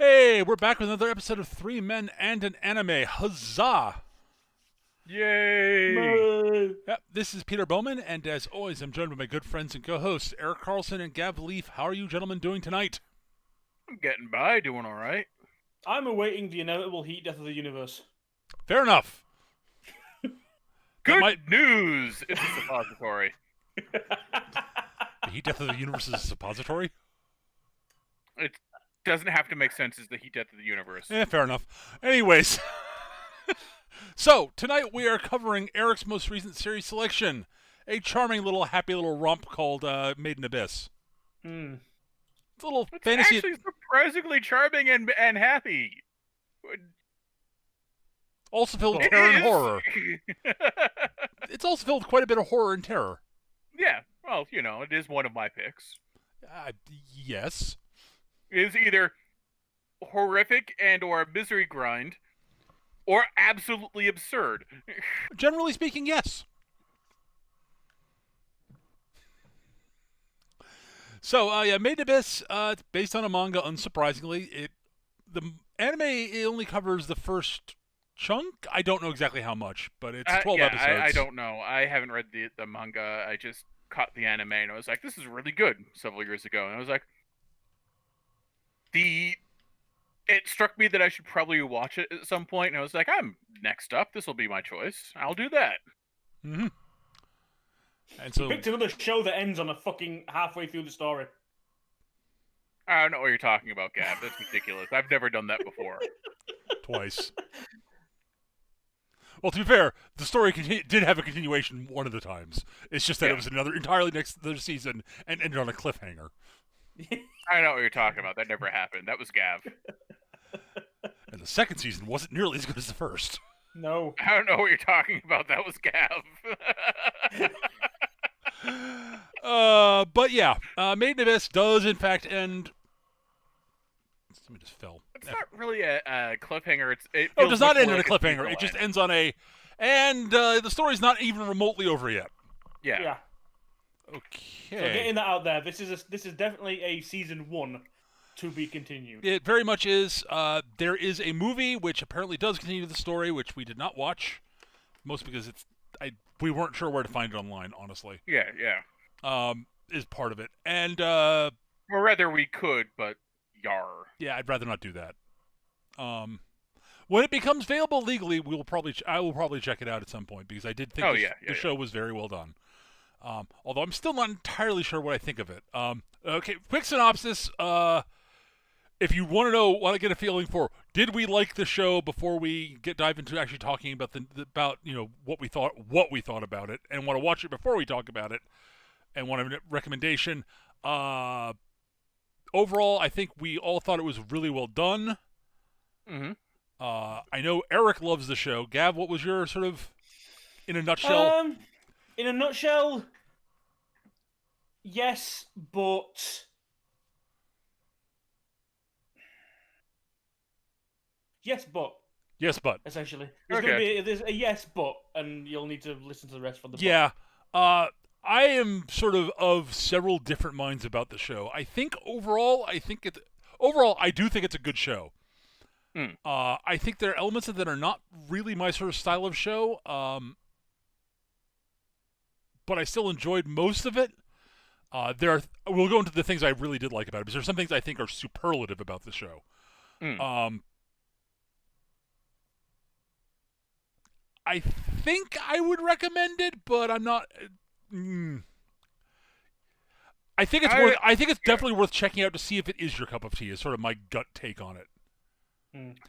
Hey, we're back with another episode of Three Men and an Anime. Huzzah! Yay! Yep, this is Peter Bowman, and as always, I'm joined by my good friends and co-hosts, Eric Carlson and Gav Leaf. How are you gentlemen doing tonight? I'm getting by, doing alright. I'm awaiting the inevitable heat death of the universe. Fair enough. Good news! It's a suppository. The heat death of the universe is a suppository? It doesn't have to make sense as the heat death of the universe. Yeah, fair enough. Anyways. So, tonight we are covering Eric's most recent series selection. A charming little, happy little romp called Made in Abyss. It's a little It's fantasy... actually surprisingly charming and happy. Also filled with terror and horror. It's also filled with quite a bit of horror and terror. Yeah, well, you know, it is one of my picks. Yes. It is either horrific and or misery grind, or absolutely absurd. Generally speaking, yes. So, Made in Abyss, it's based on a manga, unsurprisingly. The anime, it only covers the first chunk. I don't know exactly how much, but it's 12 episodes. I don't know. I haven't read the manga. I just caught the anime, and I was like, this is really good, several years ago. And I was like, it struck me that I should probably watch it at some point, and I was like, I'm next up. This will be my choice. I'll do that. Mm-hmm. And so, You picked another show that ends on a fucking halfway through the story. I don't know what you're talking about, Gab. That's ridiculous. I've never done that before. Twice. Well, to be fair, the story did have a continuation one of the times. It's just that it was entirely next season and ended on a cliffhanger. I know what you're talking about. That never happened. That was Gav. And the second season wasn't nearly as good as the first. No. I don't know what you're talking about. That was Gav. But yeah, Made in Abyss does in fact end. Somebody just fell. It's not really a cliffhanger. It does not end on a cliffhanger. It just ends on a, and the story's not even remotely over yet. Yeah. Okay. So getting that out there, this is definitely a season 1 to be continued. It very much is. There is a movie which apparently does continue the story, which we did not watch, mostly because we weren't sure where to find it online, honestly. Yeah. Is part of it, and or rather, we could, but yar. Yeah, I'd rather not do that. When it becomes available legally, I will probably check it out at some point because I did think the show was very well done. Although I'm still not entirely sure what I think of it. Okay, quick synopsis. If you want to get a feeling for, did we like the show before we dive into actually talking about what we thought about it, and want to watch it before we talk about it, and want a recommendation. Overall, I think we all thought it was really well done. Mm-hmm. I know Eric loves the show. Gav, what was your sort of, in a nutshell? In a nutshell, yes, but yes, but essentially, there's a yes, but, and you'll need to listen to the rest from the. Yeah. I am sort of several different minds about the show. I think overall, I do think it's a good show. I think there are elements of that are not really my sort of style of show, but I still enjoyed most of it. We'll go into the things I really did like about it, because there's some things I think are superlative about the show. I think I would recommend it, but I'm not. I think it's definitely worth checking out to see if it is your cup of tea. Is sort of my gut take on it.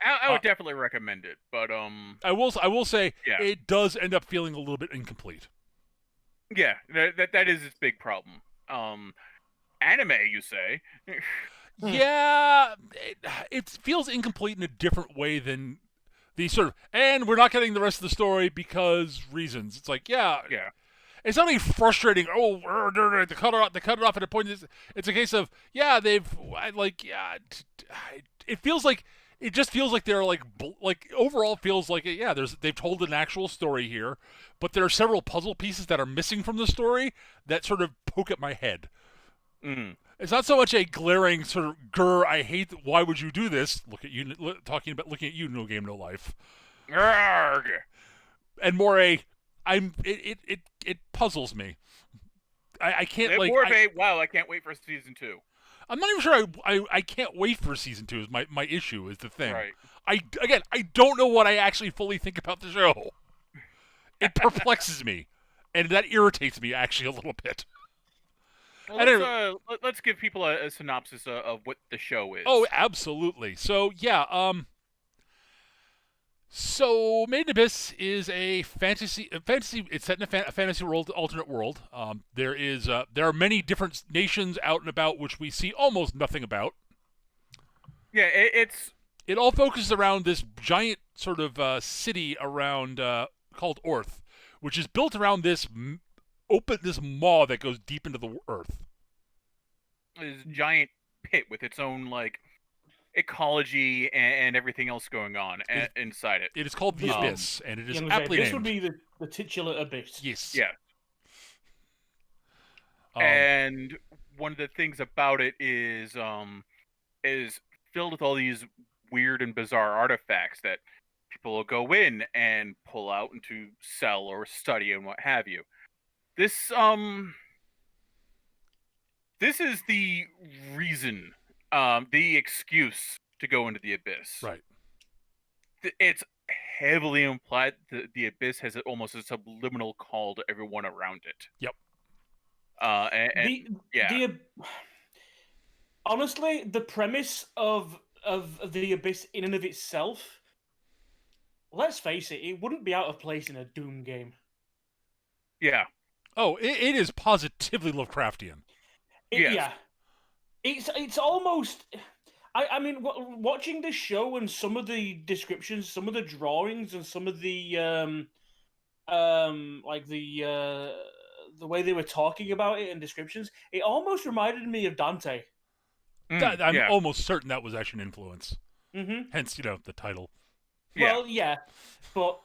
I would definitely recommend it, but I will say it does end up feeling a little bit incomplete. Yeah, that is its big problem. Anime, you say? Yeah, it feels incomplete in a different way than the sort of, and we're not getting the rest of the story because reasons. It's like, yeah. It's not even frustrating. They cut it off at a point. It's a case of, it just feels like they're overall feels like they've told an actual story here, but there are several puzzle pieces that are missing from the story that sort of poke at my head. It's not so much a glaring sort of grr. I hate. Why would you do this? Look at you looking at you. No game, no life. Arrgh. And more it puzzles me. I can't more of a wow. I can't wait for season 2. I'm not even sure I can't wait for season 2 is my issue is the thing. Right. I don't know what I actually fully think about the show. It perplexes me, and that irritates me actually a little bit. Well, let's give people a synopsis of what the show is. Oh, absolutely. So yeah, so Made in Abyss is a fantasy. It's set in a fantasy world, alternate world. There are many different nations out and about, which we see almost nothing about. Yeah, it all focuses around this giant sort of city around called Orth, which is built around this maw that goes deep into the earth. This giant pit with its own ecology and everything else going on inside it. It is called the Abyss, and it is aptly named. This would be the titular Abyss. Yes. Yeah. And one of the things about it is filled with all these weird and bizarre artifacts that people will go in and pull out and to sell or study and what have you. This is the reason, the excuse to go into the Abyss. Right. It's heavily implied that the Abyss has almost a subliminal call to everyone around it. Yep. Honestly, the premise of the Abyss in and of itself, let's face it, it wouldn't be out of place in a Doom game. Yeah. Oh, it is positively Lovecraftian. Yes. Yeah. It's almost. I mean, watching this show and some of the descriptions, some of the drawings, and some of the the way they were talking about it and descriptions, it almost reminded me of Dante. I'm almost certain that was actually an influence. Mm-hmm. Hence, the title. Well, yeah, but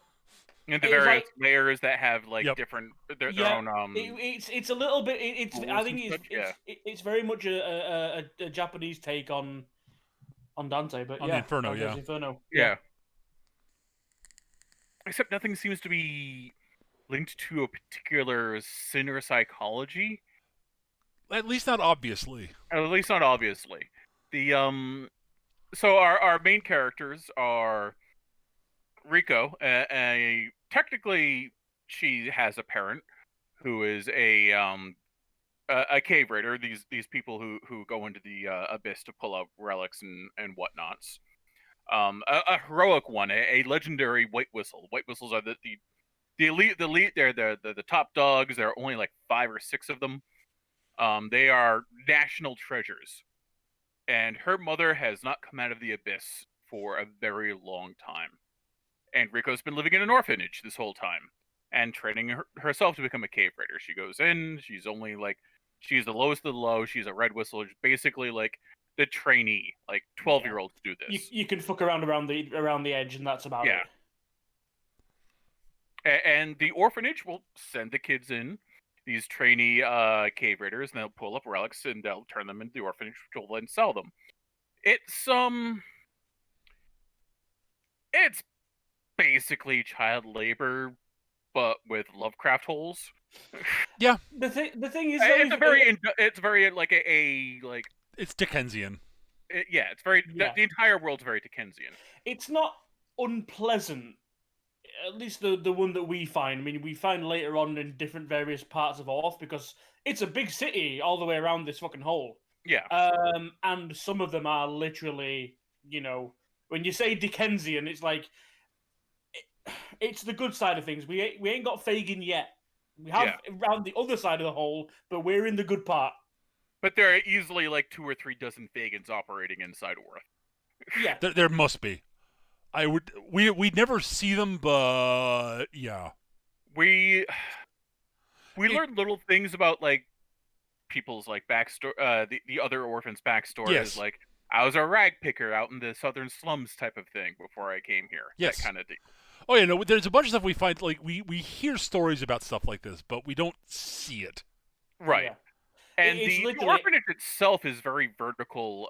and the various layers that have different their own. It's a little bit. I think it's very much a Japanese take on Dante, but on the Inferno, Inferno. Yeah. Except nothing seems to be linked to a particular sin or psychology. At least not obviously. The so our main characters are Rico. Technically, she has a parent who is a cave raider. These people who go into the abyss to pull out relics and whatnots. A heroic one, a legendary white whistle. White whistles are the elite. They're the top dogs. There are only 5 or 6 of them. They are national treasures, and her mother has not come out of the abyss for a very long time. And Rico's been living in an orphanage this whole time and training herself to become a cave raider. She goes in. She's only she's the lowest of the low. She's a red whistle. Basically the trainee, 12-year-olds do this. You can fuck around the edge, and that's about it. And the orphanage will send the kids in, these trainee cave raiders, and they'll pull up relics and they'll turn them into the orphanage, which will then sell them. It's basically child labor, but with Lovecraft holes. Yeah. The thing is, it's very it's Dickensian. It's very the entire world's very Dickensian. It's not unpleasant. At least the one that we find. I mean, we find later on in different various parts of Orth, because it's a big city all the way around this fucking hole. Yeah. And some of them are literally, when you say Dickensian, it's it's the good side of things. We ain't got Fagin yet. We have around the other side of the hole, but we're in the good part. But there are easily 2 or 3 dozen Fagins operating inside Orth. Yeah. There must be. We'd never see them, but yeah. We learn little things about people's backstory, the other orphans' backstory. Yes. Is I was a rag picker out in the southern slums type of thing before I came here. Yes. That kind of deal. Oh yeah, no. There's a bunch of stuff we find. We hear stories about stuff like this, but we don't see it. Right. Yeah. And the orphanage itself is very vertical.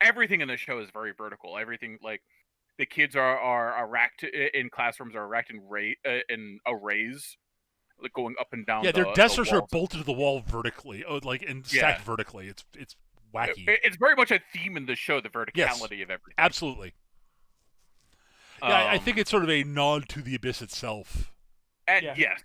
Everything in the show is very vertical. Everything, like, the kids are racked in classrooms, are racked in arrays, like going up and down. Yeah, their desks are bolted to the wall vertically, and stacked vertically. It's wacky. It's very much a theme in the show, the verticality of everything. Absolutely. Yeah, I think it's sort of a nod to the Abyss itself. Yes.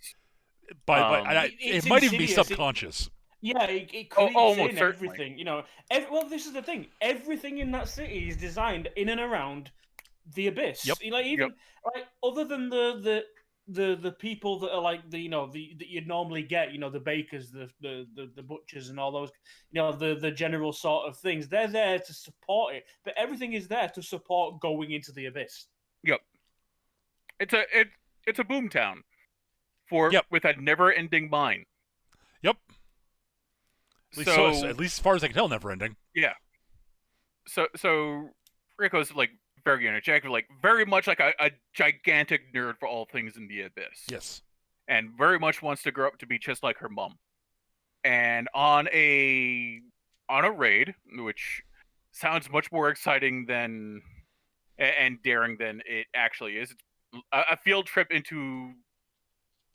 It might even be subconscious. It creeps in everything. You know, well, this is the thing. Everything in that city is designed in and around the Abyss. Yep. Like other than the people that are like that you'd normally get, the bakers, the butchers, and all those, the general sort of things. They're there to support it, but everything is there to support going into the Abyss. Yep. It's a boomtown with a never-ending mine. Yep. At least as far as I can tell, never-ending. Yeah. So Rico's like very energetic, like very much like a gigantic nerd for all things in the Abyss. Yes. And very much wants to grow up to be just like her mom. And on a raid, which sounds much more exciting and daring than it actually is. It's a field trip into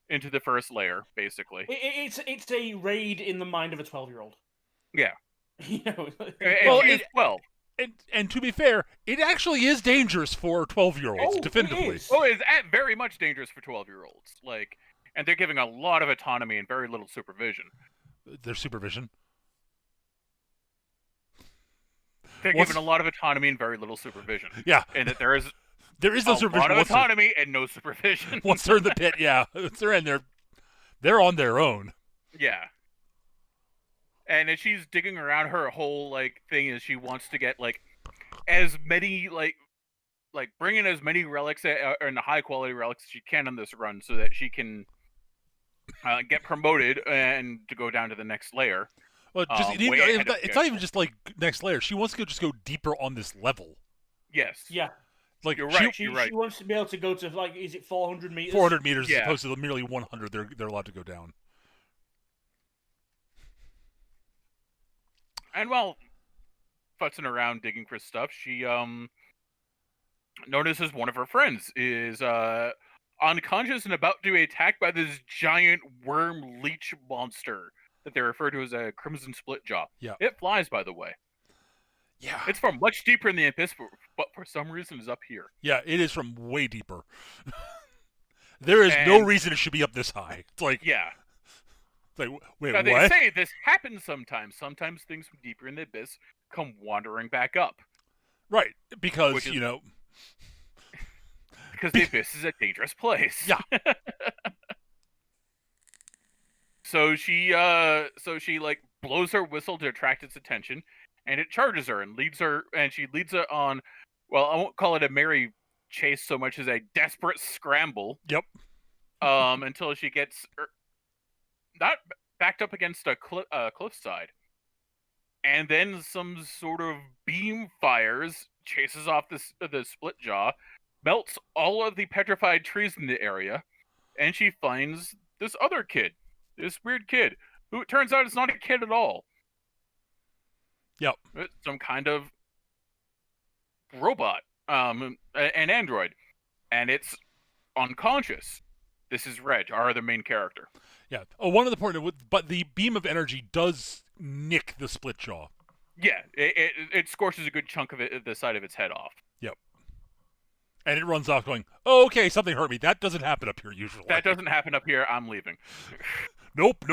the first layer, basically. It's a raid in the mind of a 12-year-old. Yeah. Well, it's 12. And to be fair, it actually is dangerous for 12-year-olds, definitively. It's very much dangerous for 12-year-olds. Like, and they're giving a lot of autonomy and very little supervision. Their supervision? They're given a lot of autonomy and very little supervision. Yeah. And that there is no supervision. A lot of autonomy and no supervision. Once they're in the pit, once they're in there, they're on their own. Yeah. And as she's digging around, her whole thing is she wants to get as many bring in as many relics and high quality relics as she can on this run, so that she can get promoted and to go down to the next layer. Well, it's not even just next layer. She wants to just go deeper on this level. Yes. Yeah. You're right. She wants to be able to go to is it 400 meters? 400 meters as opposed to merely 100. They're allowed to go down. And while futzing around digging for stuff, she notices one of her friends is unconscious and about to be attacked by this giant worm leech monster that they refer to as a crimson split jaw. Yeah. It flies, by the way. Yeah. It's from much deeper in the Abyss, but for some reason is up here. Yeah, it is from way deeper. There is no reason it should be up this high. It's like... Yeah. Wait, now, what? They say this happens sometimes. Sometimes things from deeper in the Abyss come wandering back up. Right, because, because the Abyss is a dangerous place. Yeah. So she blows her whistle to attract its attention, and it charges her and she leads her on, well, I won't call it a merry chase so much as a desperate scramble. Yep. Until she gets not backed up against a cliffside. And then some sort of beam fires, chases off the split jaw, melts all of the petrified trees in the area, and she finds this other kid, this weird kid, who it turns out is not a kid at all. Yep. It's some kind of robot, an android, and it's unconscious. This is Reg, our other main character. Yeah. Oh, one of the point, but the beam of energy does nick the split jaw. Yeah, it scorches a good chunk of the side of its head off. Yep. And it runs off going, "Oh, okay, something hurt me." That doesn't happen up here usually. That doesn't happen up here. I'm leaving. Nope.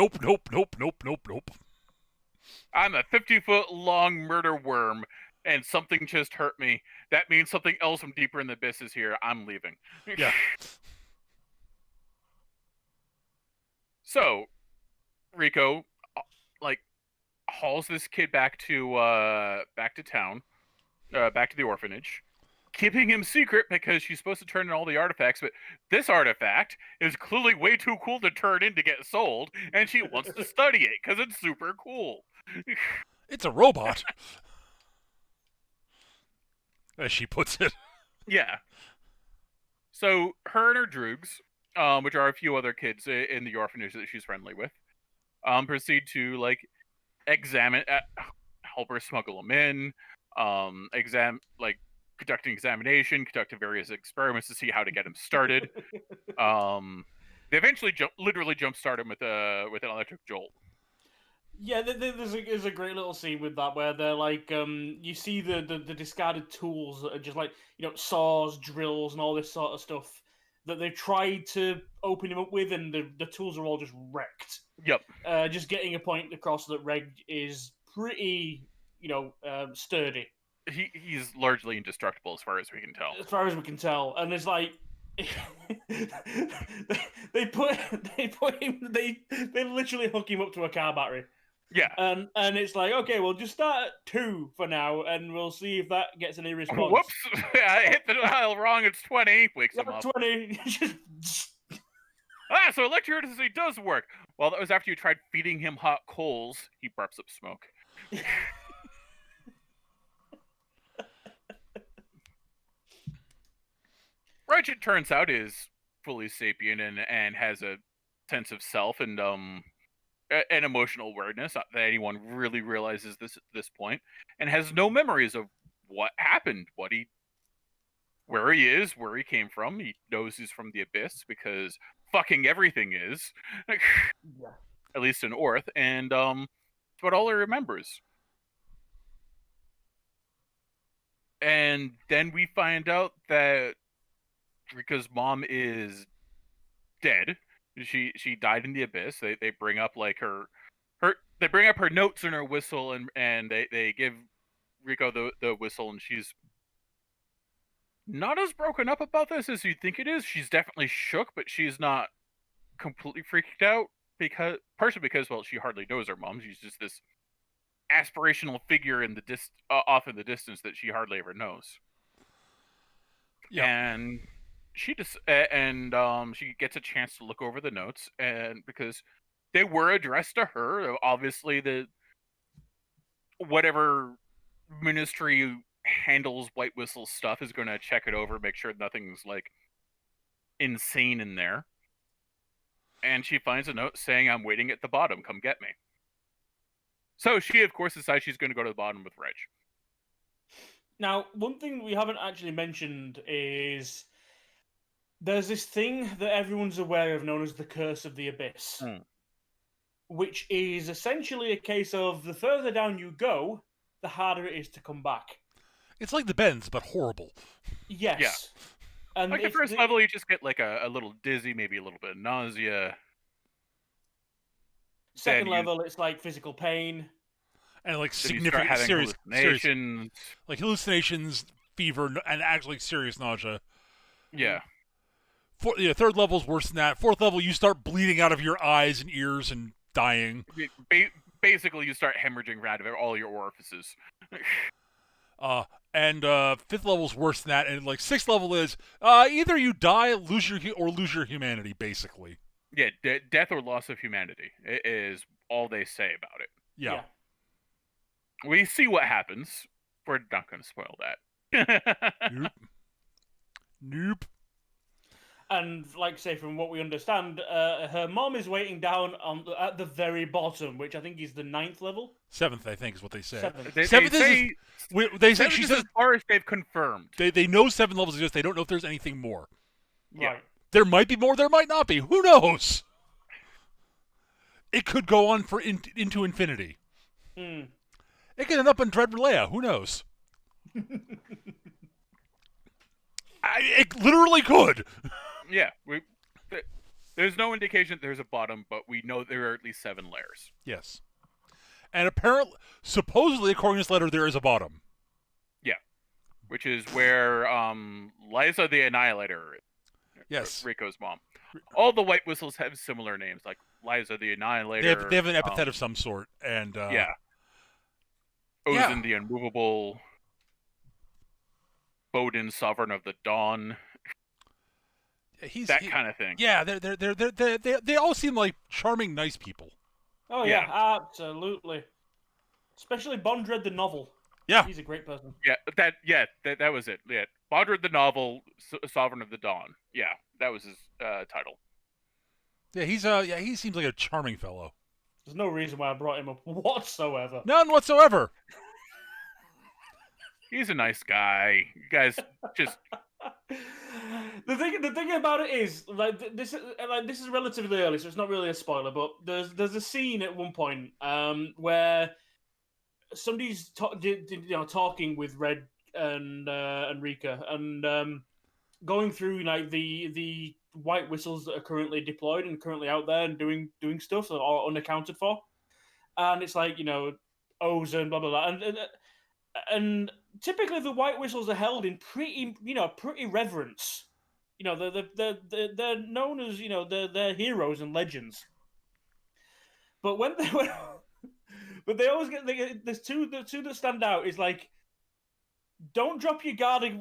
I'm a 50-foot-long murder worm, and something just hurt me. That means something else from deeper in the abyss is here. I'm leaving. Yeah. So, Rico, hauls this kid back to town, back to the orphanage, keeping him secret because she's supposed to turn in all the artifacts, but this artifact is clearly way too cool to turn in to get sold, and she wants to study it because it's super cool. It's a robot, as she puts it. Yeah. So her and her droogs, which are a few other kids in the orphanage that she's friendly with, proceed to help her smuggle them in, conducting examination, conducting various experiments to see how to get him started. They eventually literally jump start him with an electric jolt. Yeah, there's a great little scene with that where they're like, you see the discarded tools that are just like, saws, drills, and all this sort of stuff that they tried to open him up with, and the tools are all just wrecked. Yep. Just getting a point across that Reg is pretty, sturdy. He's largely indestructible as far as we can tell. As far as we can tell, and it's like they literally hook him up to a car battery. Yeah. And it's like, okay, we'll just start at 2 for now, and we'll see if that gets any response. Whoops! I hit the dial wrong. It's 20. Wakes him up. 20. So electricity does work. Well, that was after you tried feeding him hot coals. He burps up smoke. Reg, it turns out, is fully sapient and has a sense of self and an emotional awareness that anyone really realizes this at this point, and has no memories of what happened, where he is, where he came from. He knows he's from the Abyss because fucking everything is. Yeah. At least in Orth, and it's what all he remembers. And then we find out that Rika's mom is dead. She died in the Abyss. They bring up like they bring up her notes and her whistle, and they give Rico the whistle, and she's not as broken up about this as you think it is. She's definitely shook, but she's not completely freaked out, partially because, well, she hardly knows her mom. She's just this aspirational figure in the off in the distance that she hardly ever knows. Yeah. And she just she gets a chance to look over the notes, and because they were addressed to her, obviously whatever ministry handles White Whistle stuff is going to check it over, make sure nothing's like insane in there. And she finds a note saying, "I'm waiting at the bottom. Come get me." So she, of course, decides she's going to go to the bottom with Reg. Now, one thing we haven't actually mentioned is there's this thing that everyone's aware of known as the Curse of the Abyss, which is essentially a case of the further down you go, the harder it is to come back. It's like the Bends, but horrible. Yes. Yeah. And like the first level, you just get like a little dizzy, maybe a little bit of nausea. Second level, it's like physical pain. And like significant, serious hallucinations. Like hallucinations, fever, and actually serious nausea. Yeah. Third level's worse than that. Fourth level, you start bleeding out of your eyes and ears and dying. Basically, you start hemorrhaging out of all your orifices. And fifth level's worse than that, and like sixth level is either you die, lose your humanity, basically. Yeah, death or loss of humanity is all they say about it. Yeah. We see what happens. We're not going to spoil that. Nope. And like say, from what we understand, her mom is waiting down at the very bottom, which I think is the 9th level. 7th, I think, is what they say. 7th. They say she's as far as they've confirmed. They know 7 levels exist. They don't know if there's anything more. Right. Yeah. There might be more. There might not be. Who knows? It could go on into infinity. It could end up in Dread Relaya. Who knows? It literally could. Yeah, there's no indication that there's a bottom, but we know there are at least 7 layers. Yes. And supposedly, according to this letter, there is a bottom. Yeah. Which is where Liza the Annihilator, yes, Rico's mom. All the White Whistles have similar names, like Liza the Annihilator. They have an epithet of some sort. And Ozin the Unmovable. Bodin, Sovereign of the Dawn. That kind of thing. Yeah, they all seem like charming, nice people. Oh yeah, absolutely. Especially Bondred the novel. Yeah, he's a great person. Yeah, that was it. Yeah, Bondred the novel, Sovereign of the Dawn. Yeah, that was his title. Yeah, he seems like a charming fellow. There's no reason why I brought him up whatsoever. None whatsoever. He's a nice guy. You guys just the thing about it is this is relatively early, so it's not really a spoiler. But there's a scene at one point where somebody's talking with Red and Rika and going through like the white whistles that are currently deployed and currently out there and doing stuff that are unaccounted for, and it's like ozone, blah blah blah, and typically the white whistles are held in pretty reverence. They're known as they're heroes and legends. But when they but they always there's two that stand out is like, don't drop your guard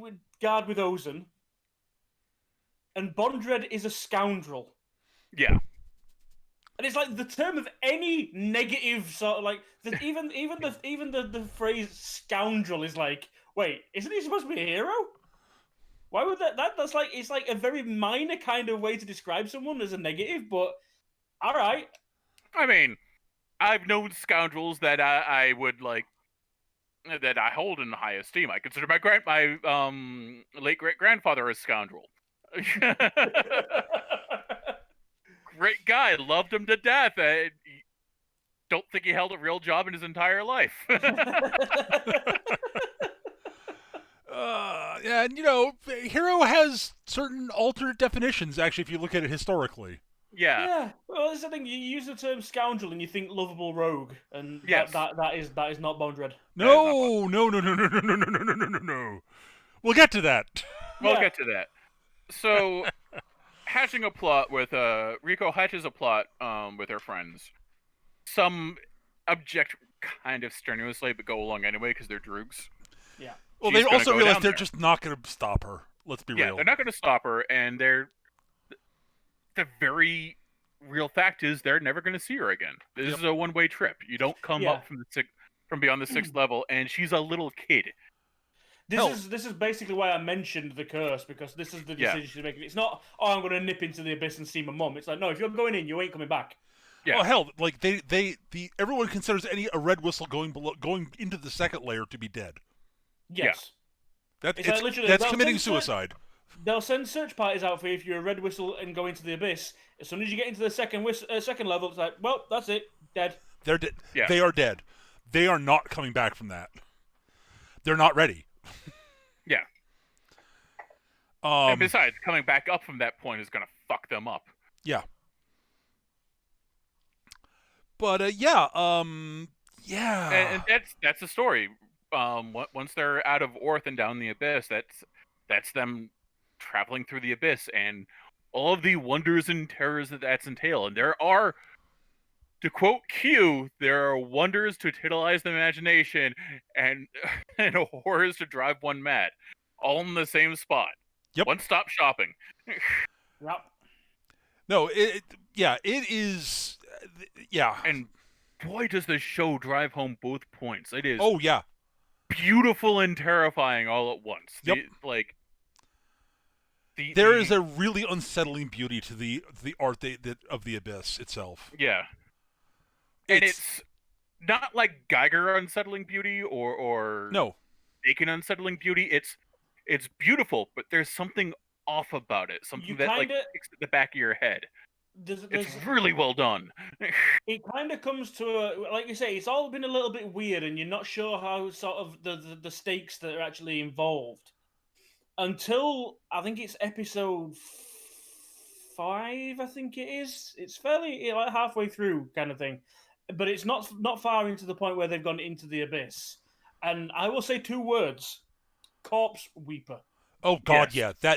with ozone, and Bondred is a scoundrel. Yeah. And it's like the term of any negative sort of like even the phrase scoundrel is like, wait, isn't he supposed to be a hero? Why would that's like, it's like a very minor kind of way to describe someone as a negative, but all right. I mean, I've known scoundrels that I would like, that I hold in high esteem. I consider my late great grandfather a scoundrel. Great guy, loved him to death. Don't think he held a real job in his entire life. Yeah, and hero has certain alternate definitions. Actually, if you look at it historically. Yeah. Yeah. Well, that's the thing. You use the term scoundrel and you think lovable rogue, and yes. that is not Bondred. No. We'll get to that. We'll get to that. So, hatching a plot with Rico hatches a plot with her friends. Some object kind of strenuously, but go along anyway because they're droogs. Yeah. Well, they also realize they're just not going to stop her. Let's be real. Yeah, they're not going to stop her, and the very real fact is they're never going to see her again. This is a one-way trip. You don't come up from beyond the 6th level, and she's a little kid. This is basically why I mentioned the curse, because this is the decision she's making. It's not, I'm going to nip into the abyss and see my mum. It's like, no, if you're going in, you ain't coming back. Yeah. Well, hell, like everyone considers a red whistle going into the second layer to be dead. Yes. Yeah. That's committing suicide. They'll send search parties out for you if you're a red whistle and go into the abyss. As soon as you get into the second level, it's like, well, that's it, dead. They're dead. Yeah. They are dead. They are not coming back from that. They're not ready. Yeah. And besides, coming back up from that point is going to fuck them up. Yeah. But yeah. And that's the story. Once they're out of Orth and down the abyss, that's them traveling through the abyss and all of the wonders and terrors that's entail. And there are, to quote Q, there are wonders to titilize the imagination and horrors to drive one mad, all in the same spot. Yep. One-stop shopping. Yep. No, it is. Yeah. And boy, does the show drive home both points. It is. Oh yeah. Beautiful and terrifying all at once. Yep. There is a really unsettling beauty to the art of the abyss itself. Yeah. And it's not like Geiger unsettling beauty or no, Bacon unsettling beauty. It's beautiful, but there's something off about it. Something that sticks at the back of your head. It's really well done. It kind of comes to like you say, it's all been a little bit weird, and you're not sure how sort of the stakes that are actually involved until I think it's episode 5. I think it is. It's fairly like halfway through kind of thing, but it's not far into the point where they've gone into the abyss. And I will say 2 words: corpse weeper. Oh God, yes. Yeah,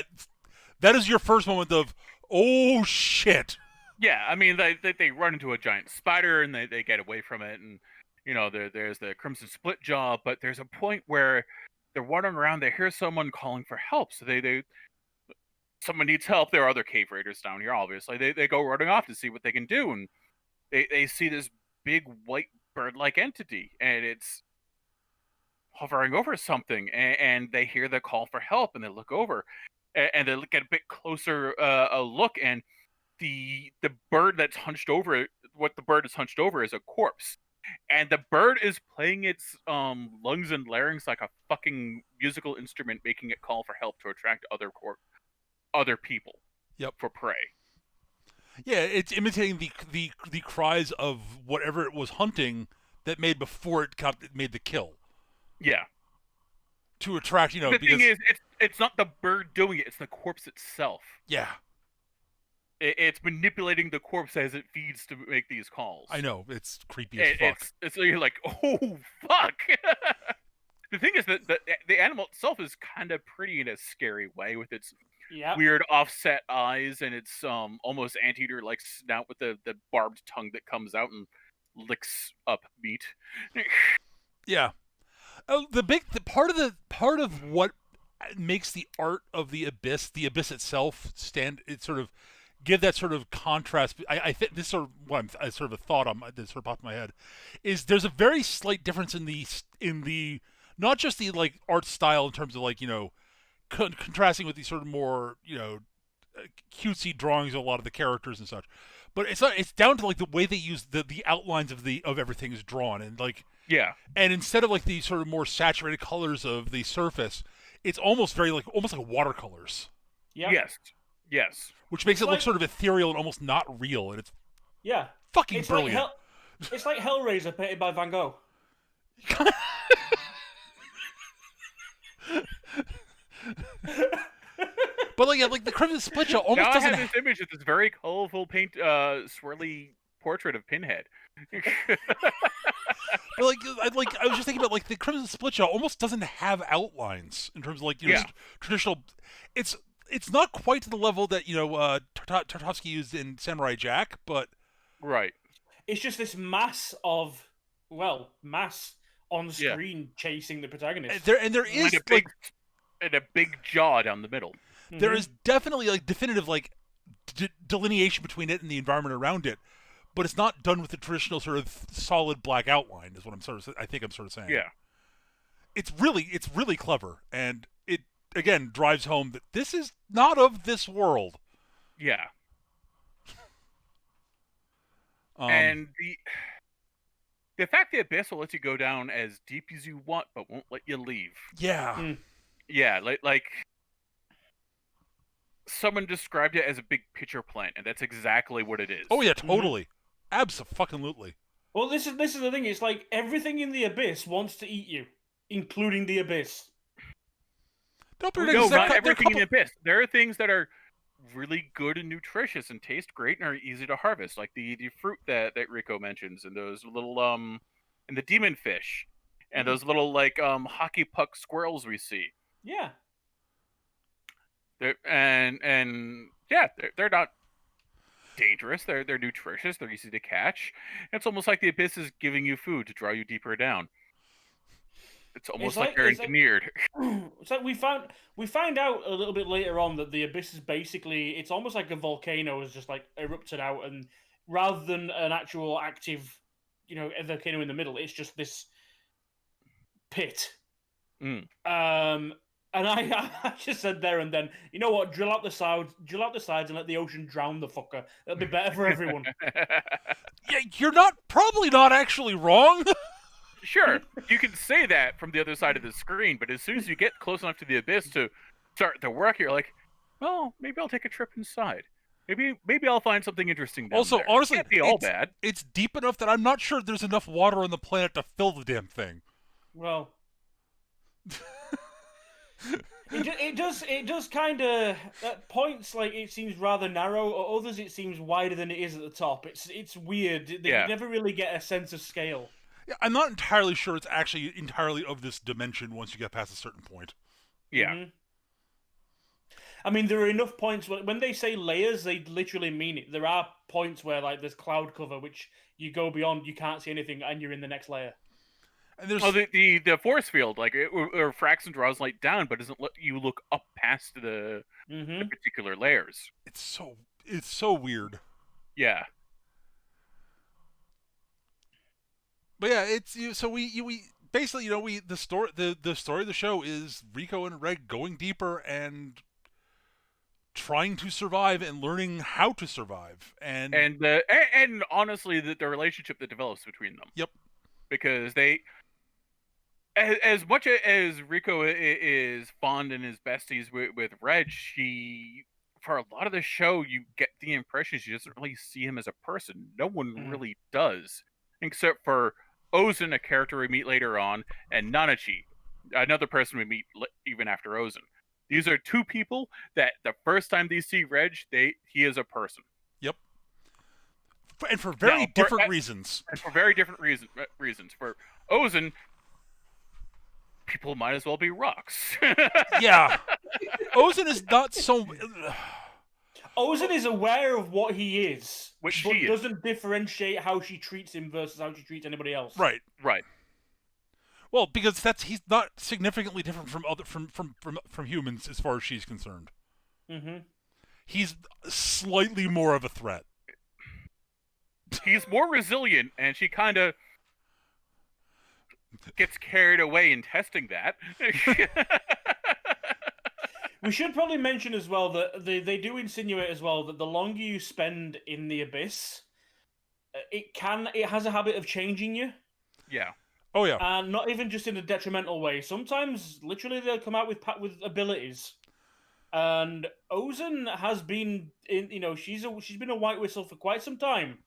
that is your first moment of oh shit. Yeah, I mean they run into a giant spider and they get away from it, and there's the Crimson Split Jaw, but there's a point where they're wandering around, they hear someone calling for help, so someone needs help. There are other cave raiders down here, obviously. They go running off to see what they can do, and they see this big white bird-like entity, and it's hovering over something, and they hear the call for help, and they look over, and they get a bit closer look, and the bird that's hunched over what the bird is hunched over is a corpse, and the bird is playing its lungs and larynx like a fucking musical instrument, making it call for help to attract other people. Yep. For prey. Yeah, it's imitating the cries of whatever it was hunting that made before it made the kill. Yeah. To attract, The thing is, it's not the bird doing it; it's the corpse itself. Yeah. It's manipulating the corpse as it feeds to make these calls. I know, it's creepy as fuck. It's you're like, oh fuck. The thing is that the animal itself is kind of pretty in a scary way with its weird offset eyes and its almost anteater like snout with the barbed tongue that comes out and licks up meat. Yeah. Part of what makes the art of the abyss itself sort of give that sort of contrast. I think this sort of I sort of a thought on that sort of popped in my head is there's a very slight difference in the not just the like art style in terms of like contrasting with these sort of more cutesy drawings of a lot of the characters and such, but it's down to like the way they use the outlines of everything is drawn and like. Yeah. And instead of like the sort of more saturated colors of the surface, it's almost like watercolors. Yeah. Yes. Which makes it look sort of ethereal and almost not real, and it's fucking brilliant. It's like Hellraiser painted by Van Gogh. But like the Crimson Split Show almost doesn't. I have this image of this very colorful swirly portrait of Pinhead. But I was just thinking about like the Crimson Split Show almost doesn't have outlines in terms of like traditional. It's not quite to the level that Tarkovsky used in Samurai Jack, but right. It's just this mass on screen chasing the protagonist. There is a big jaw down the middle. There is definitely like definitive like delineation between it and the environment around it. But it's not done with the traditional sort of solid black outline, is what I think I'm sort of saying. Yeah. It's really clever, and it again drives home that this is not of this world. Yeah. And the fact the abyss will let you go down as deep as you want, but won't let you leave. Yeah. Yeah, like someone described it as a big pitcher plant, and that's exactly what it is. Oh yeah, totally. Abso-fucking-lutely. Well, this is the thing. It's like everything in the abyss wants to eat you, including the abyss. No, not everything in the abyss. There are things that are really good and nutritious and taste great and are easy to harvest, like the fruit that Rico mentions, and those little and the demon fish, and those little like hockey puck squirrels we see. Yeah. They're not dangerous. They're nutritious. They're easy to catch. It's almost like the abyss is giving you food to draw you deeper down. It's almost like they're engineered. It's like we find out a little bit later on that the abyss is basically, it's almost like a volcano has just like erupted out, and rather than an actual active, volcano in the middle, it's just this pit. And I just said there and then, you know what? Drill out the sides, and let the ocean drown the fucker. That'll be better for everyone. Yeah, you're probably not actually wrong. Sure, you can say that from the other side of the screen, but as soon as you get close enough to the abyss to start the work, you're like, well, maybe I'll take a trip inside. Maybe I'll find something interesting down also, there. honestly, Can't be all bad. It's deep enough that I'm not sure there's enough water on the planet to fill the damn thing. Well. It does kind of at points like it seems rather narrow, or others it seems wider than it is at the top. It's weird. You never really get a sense of scale. Yeah, I'm not entirely sure it's actually entirely of this dimension once you get past a certain point. Yeah. Mm-hmm. I mean, there are enough points when they say layers, they literally mean it. There are points where like there's cloud cover, which you go beyond, you can't see anything, and you're in the next layer. And there's the force field, like it refracts and draws light down, but doesn't let you look up past the particular layers. It's so weird. Yeah. But yeah, so we basically the story of the show is Rico and Reg going deeper and trying to survive and learning how to survive, and honestly, the relationship that develops between them. Yep. Because they, as much as Rico is fond and is besties with Reg, for a lot of the show, you get the impression she doesn't really see him as a person. No one really does, except for Ozen, a character we meet later on, and Nanachi, another person we meet even after Ozen. These are two people that the first time they see Reg, he is a person. Yep. And for very different reasons. And for very different reasons. For Ozen, people might as well be rocks. Yeah. Ozen is not so... Ozen is aware of what he is, but doesn't differentiate how she treats him versus how she treats anybody else. Right. Right. Well, because he's not significantly different from humans as far as she's concerned. Mm-hmm. He's slightly more of a threat. He's more resilient, and she kind of gets carried away in testing that. We should probably mention as well that they do insinuate as well that the longer you spend in the abyss, it has a habit of changing you. Yeah. Oh yeah. And not even just in a detrimental way. Sometimes, literally, they'll come out with abilities. And Ozen has been she's been a White Whistle for quite some time.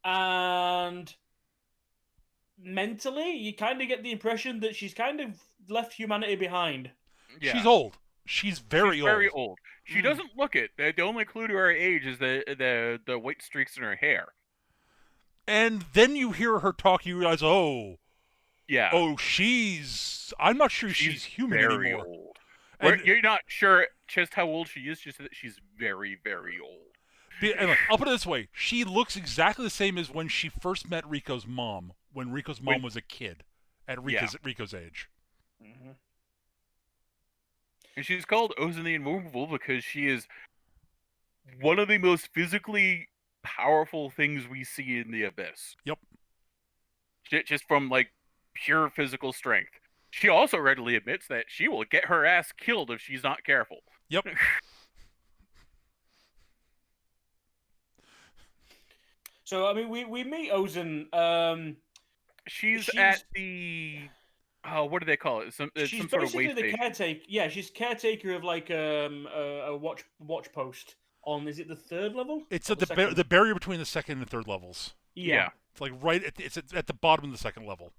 And mentally, you kind of get the impression that she's kind of left humanity behind. Yeah. She's old. She's very old. She doesn't look it. The only clue to her age is the white streaks in her hair. And then you hear her talk, you realize, yeah. Oh, I'm not sure she's human very anymore. Old. And you're not sure just how old she is, just that she's very, very old. I'll put it this way. She looks exactly the same as when she first met Rico's mom, when Rico's mom was a kid at Rico's age. Mm-hmm. And she's called Ozen the Immovable because she is one of the most physically powerful things we see in the Abyss. Yep. Just from, pure physical strength. She also readily admits that she will get her ass killed if she's not careful. Yep. So, I mean, we meet Ozen. She's at the... Oh, what do they call it? She's some sort of way the caretaker. Yeah, she's caretaker of a watch post on. Is it the third level? It's at the barrier between the second and third levels. Yeah. It's it's at the bottom of the second level.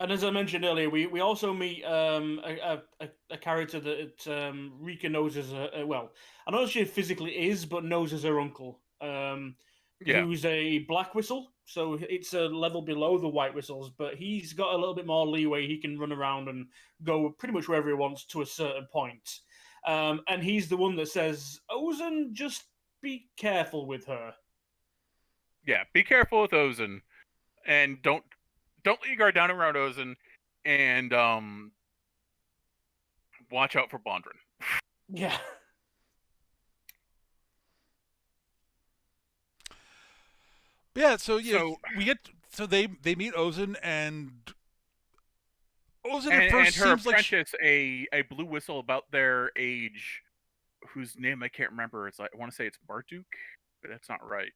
And as I mentioned earlier, we also meet a character that Rika knows as well. I don't know if she physically is, but knows as her uncle. Who's a Black Whistle. So it's a level below the White Whistles, but he's got a little bit more leeway. He can run around and go pretty much wherever he wants to a certain point. And he's the one that says, Ozen, just be careful with her. Yeah, be careful with Ozen. And don't let your guard down around Ozen. And watch out for Bondrin. Yeah. Yeah, they meet Ozen, and Ozen at first and her seems apprentice, a blue whistle about their age, whose name I can't remember. I want to say it's Bartuk, but that's not right.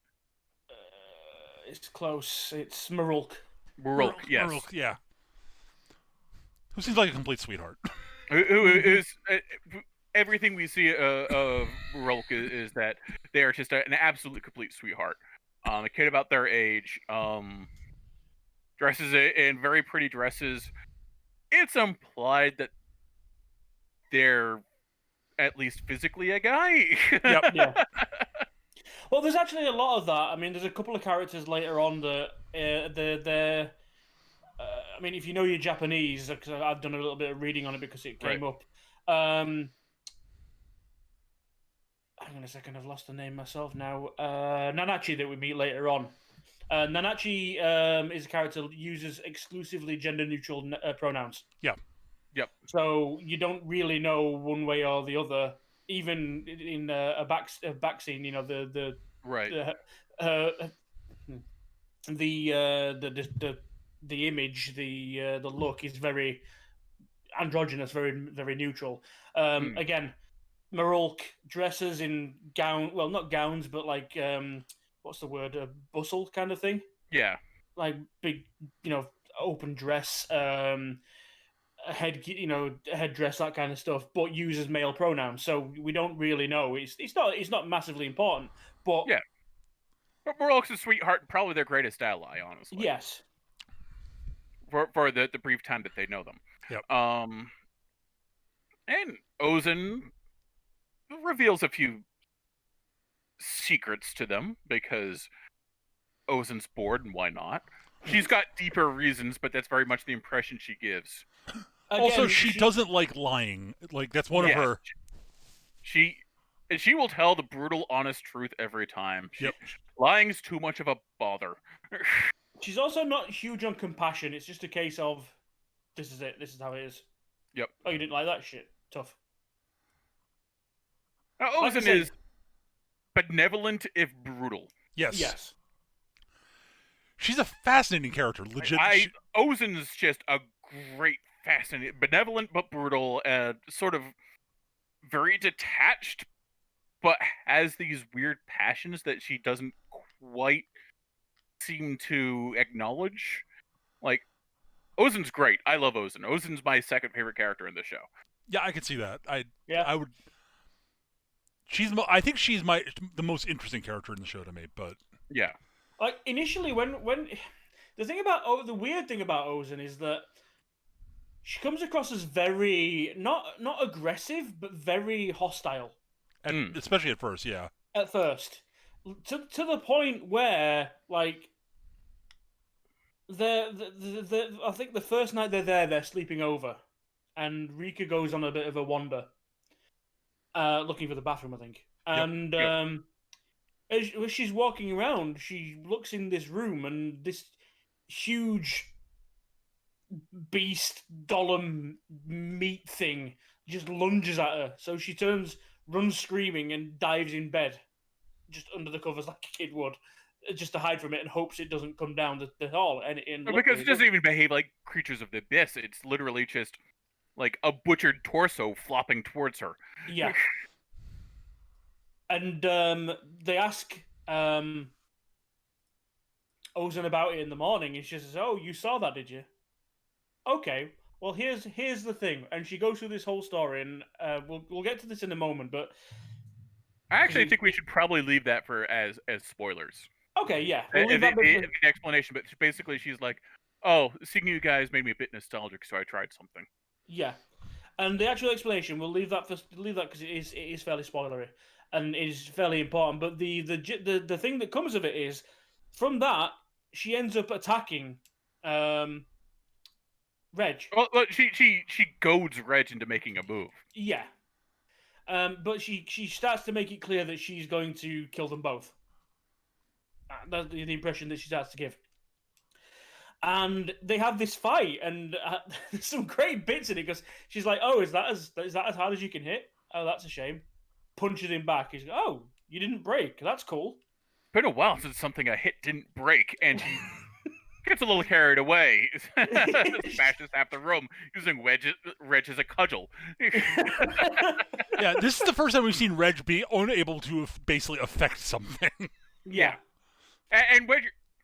It's close. It's Marulk. Marulk, yes. Marulk, yeah. Who seems like a complete sweetheart. Who is... everything we see of Marulk is that they are just an absolute complete sweetheart. A kid about their age, dresses in very pretty dresses. It's implied that they're at least physically a guy. Yep. Yeah. Well, there's actually a lot of that. I mean, there's a couple of characters later on that they're I mean, if you know your Japanese, because I've done a little bit of reading on it because it came up. Hang on a second, I've lost the name myself now. Nanachi that we meet later on. Nanachi is a character that uses exclusively gender-neutral pronouns. Yeah. Yep. So you don't really know one way or the other. Even in a back scene, the right. The image, the look is very androgynous, very very neutral. Again, Marulk dresses in not gowns, but like what's the word? A bustle kind of thing. Yeah. Like big, open dress, headdress, that kind of stuff, but uses male pronouns. So we don't really know. It's not massively important, but yeah. But Marulk's a sweetheart and probably their greatest ally, honestly. Yes. For the brief time that they know them. Yep. And Ozen reveals a few secrets to them because Ozen's bored, and why not? She's got deeper reasons, but that's very much the impression she gives. Again, also, she doesn't like lying. Like, that's one of her... She will tell the brutal, honest truth every time. Lying's too much of a bother. She's also not huge on compassion. It's just a case of, this is it. This is how it is. Yep. Oh, you didn't like that shit? Tough. Now, Ozen is benevolent if brutal. Yes. She's a fascinating character. Legit. Ozen's just a great, fascinating, benevolent but brutal, sort of very detached, but has these weird passions that she doesn't quite seem to acknowledge. Like, Ozen's great. I love Ozen. Ozen's my second favorite character in the show. Yeah, I can see that. I would. I think she's the most interesting character in the show to me. But yeah, like initially when the weird thing about Ozen is that she comes across as very not aggressive but very hostile. Especially at first, yeah. At first, to the point where like I think the first night they're sleeping over, and Rika goes on a bit of a wander, looking for the bathroom, I think. And as she's walking around, she looks in this room, and this huge beast golem meat thing just lunges at her. So she runs screaming, and dives in bed, just under the covers like a kid would, just to hide from it, and hopes it doesn't come down the hall. Because it doesn't even behave like creatures of the abyss. It's literally just like a butchered torso flopping towards her. Yeah. And they ask Ozen about it in the morning, and she says, "Oh, you saw that, did you? Okay. Well, here's the thing." And she goes through this whole story, and we'll get to this in a moment, but I actually think we should probably leave that as spoilers. Okay, yeah. We'll leave that the explanation, but basically she's like, "Oh, seeing you guys made me a bit nostalgic, so I tried something." Yeah. And the actual explanation, we'll leave that because it is fairly spoilery and is fairly important. But the thing that comes of it is, from that, she ends up attacking Reg. Well, she goads Reg into making a move. Yeah. But she starts to make it clear that she's going to kill them both. That's the impression that she starts to give. And they have this fight, and there's some great bits in it, because she's like, "Oh, is that as hard as you can hit? Oh, that's a shame." Punches him back. He's like, "Oh, you didn't break. That's cool." Been a while since something I hit didn't break, and she gets a little carried away. Smashes half the room using Reg as a cudgel. Yeah, this is the first time we've seen Reg be unable to basically affect something. Yeah. And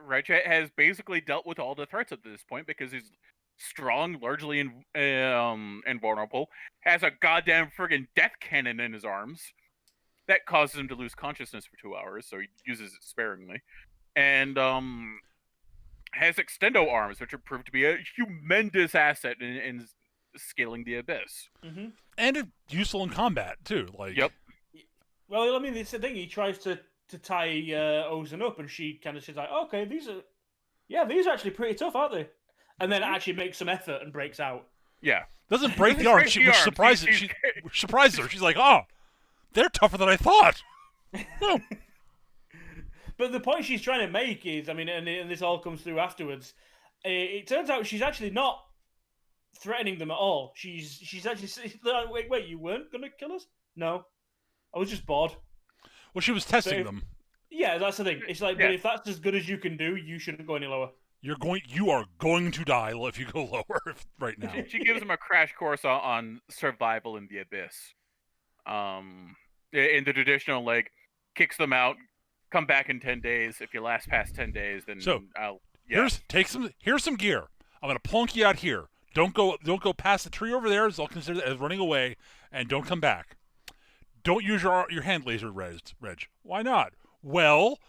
Reg has basically dealt with all the threats at this point because he's strong, largely invulnerable, has a goddamn friggin' death cannon in his arms that causes him to lose consciousness for 2 hours, so he uses it sparingly, and has extendo arms, which are proved to be a humongous asset in scaling the abyss. Mm-hmm. And useful in combat too. Yep. Well, I mean, it's the thing. He tries to tie Ozen up, and she's like, "Okay, these are actually pretty tough, aren't they?" And then actually makes some effort and breaks out. Yeah, doesn't break the arm, which surprises her. She's like, "Oh, they're tougher than I thought." But the point she's trying to make is, I mean, and this all comes through afterwards. It turns out she's actually not threatening them at all. She's actually like, wait, you weren't gonna kill us? No, I was just bored. Well, she was testing them. Yeah, that's the thing. It's like, but if that's as good as you can do, you shouldn't go any lower. You are going to die if you go lower right now. She gives him a crash course on survival in the abyss. In the traditional, like, kicks them out, come back in 10 days. If you last past 10 days, then here's some gear. I'm gonna plunk you out here. Don't go past the tree over there. I'll consider that as running away, and don't come back. Don't use your hand laser, Reg. Why not? Well,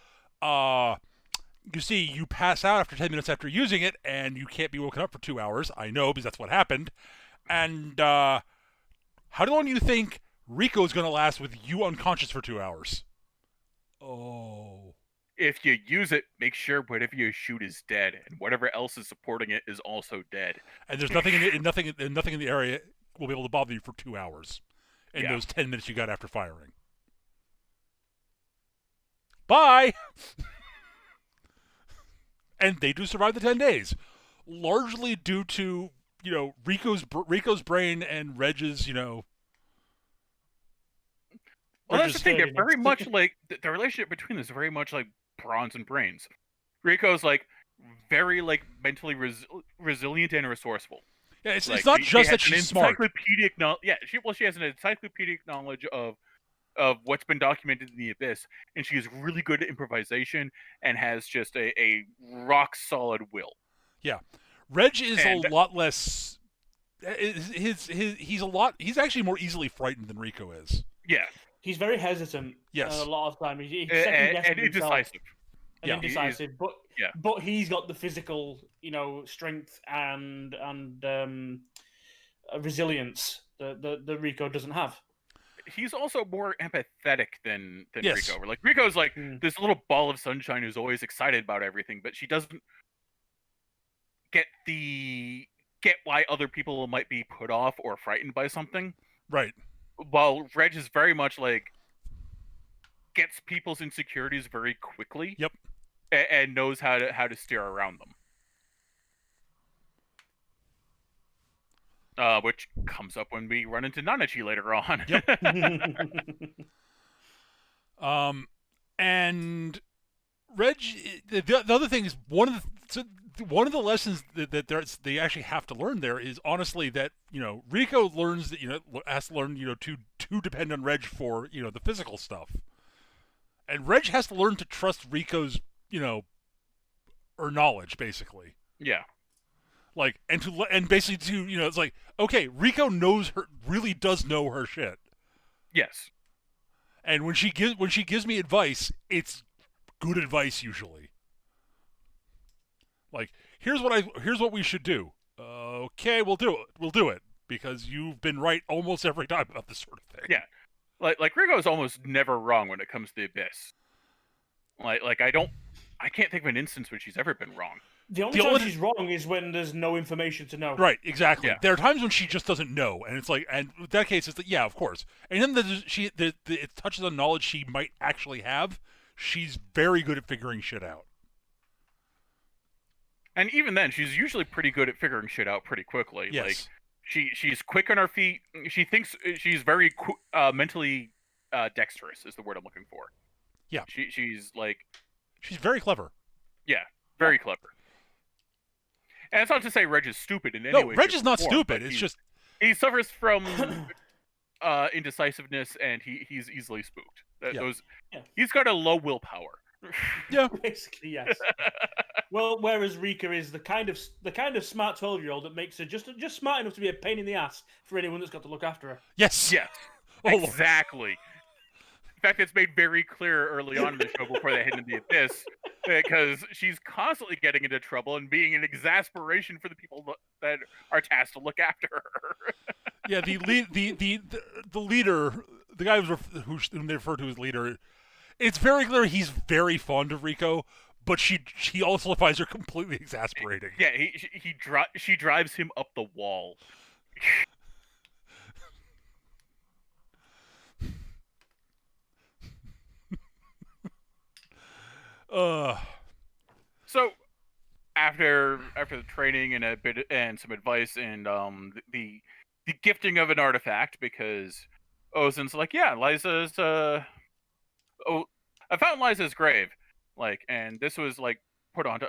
you see, you pass out after 10 minutes after using it, and you can't be woken up for 2 hours. I know, because that's what happened. And how long do you think Rico's going to last with you unconscious for 2 hours? Oh. If you use it, make sure whatever you shoot is dead, and whatever else is supporting it is also dead. And there's nothing in the area will be able to bother you for 2 hours in those 10 minutes you got after firing. Bye! And they do survive the 10 days, largely due to, Rico's brain and Reg's, Well, that's the thing. They're very much like the relationship between them is very much like bronze and brains. Rico's like very like mentally resilient and resourceful. Yeah, it's not just that she's smart. She has an encyclopedic knowledge of what's been documented in the Abyss, and she is really good at improvisation and has just a rock solid will. Yeah, Reg is a lot less. He's actually more easily frightened than Rico is. Yeah. He's very hesitant. Yes. A lot of time. He's and indecisive. Indecisive, but he's got the physical, strength and resilience that Rico doesn't have. He's also more empathetic than Rico. Like, Rico's like this little ball of sunshine who's always excited about everything, but she doesn't get why other people might be put off or frightened by something. Right. While Reg is very much like gets people's insecurities very quickly. Yep. And knows how to steer around them. Which comes up when we run into Nanachi later on. Yep. And Reg, the other thing is one of the lessons that they actually have to learn there is honestly that Rico learns that has to learn to depend on Reg for the physical stuff, and Reg has to learn to trust Rico's or knowledge basically. Yeah. Like and basically to it's like, okay, Rico really does know her shit. Yes. And when she gives me advice, it's good advice usually. Like, here's what we should do. Okay, we'll do it because you've been right almost every time about this sort of thing. Yeah. Like Rico is almost never wrong when it comes to the Abyss. Like I can't think of an instance when she's ever been wrong. The only time she's wrong is when there's no information to know. Right, exactly. Yeah. There are times when she just doesn't know, and it's like, and in that case, it's like, yeah, of course. And then it touches on knowledge she might actually have. She's very good at figuring shit out. And even then, she's usually pretty good at figuring shit out pretty quickly. Yes. Like, she's quick on her feet. She thinks she's very mentally dexterous is the word I'm looking for. Yeah. She's very clever. Yeah, very clever. And it's not to say Reg is stupid in any way. No, Reg is not stupid. It's just he suffers from indecisiveness, and he's easily spooked. He's got a low willpower. Yeah, basically, yes. Well, whereas Rika is the kind of smart 12-year-old that makes her just smart enough to be a pain in the ass for anyone that's got to look after her. Yes. Yes. Exactly. In fact, it's made very clear early on in the show before they head into the Abyss, because she's constantly getting into trouble and being an exasperation for the people that are tasked to look after her. Yeah, the leader, the guy who they refer to as leader, it's very clear he's very fond of Rico, but she also finds her completely exasperating. Yeah, she drives him up the wall. So after the training and a bit and some advice and the gifting of an artifact, because Ozen's like, yeah, Liza's I found Liza's grave, like, and this was like put on.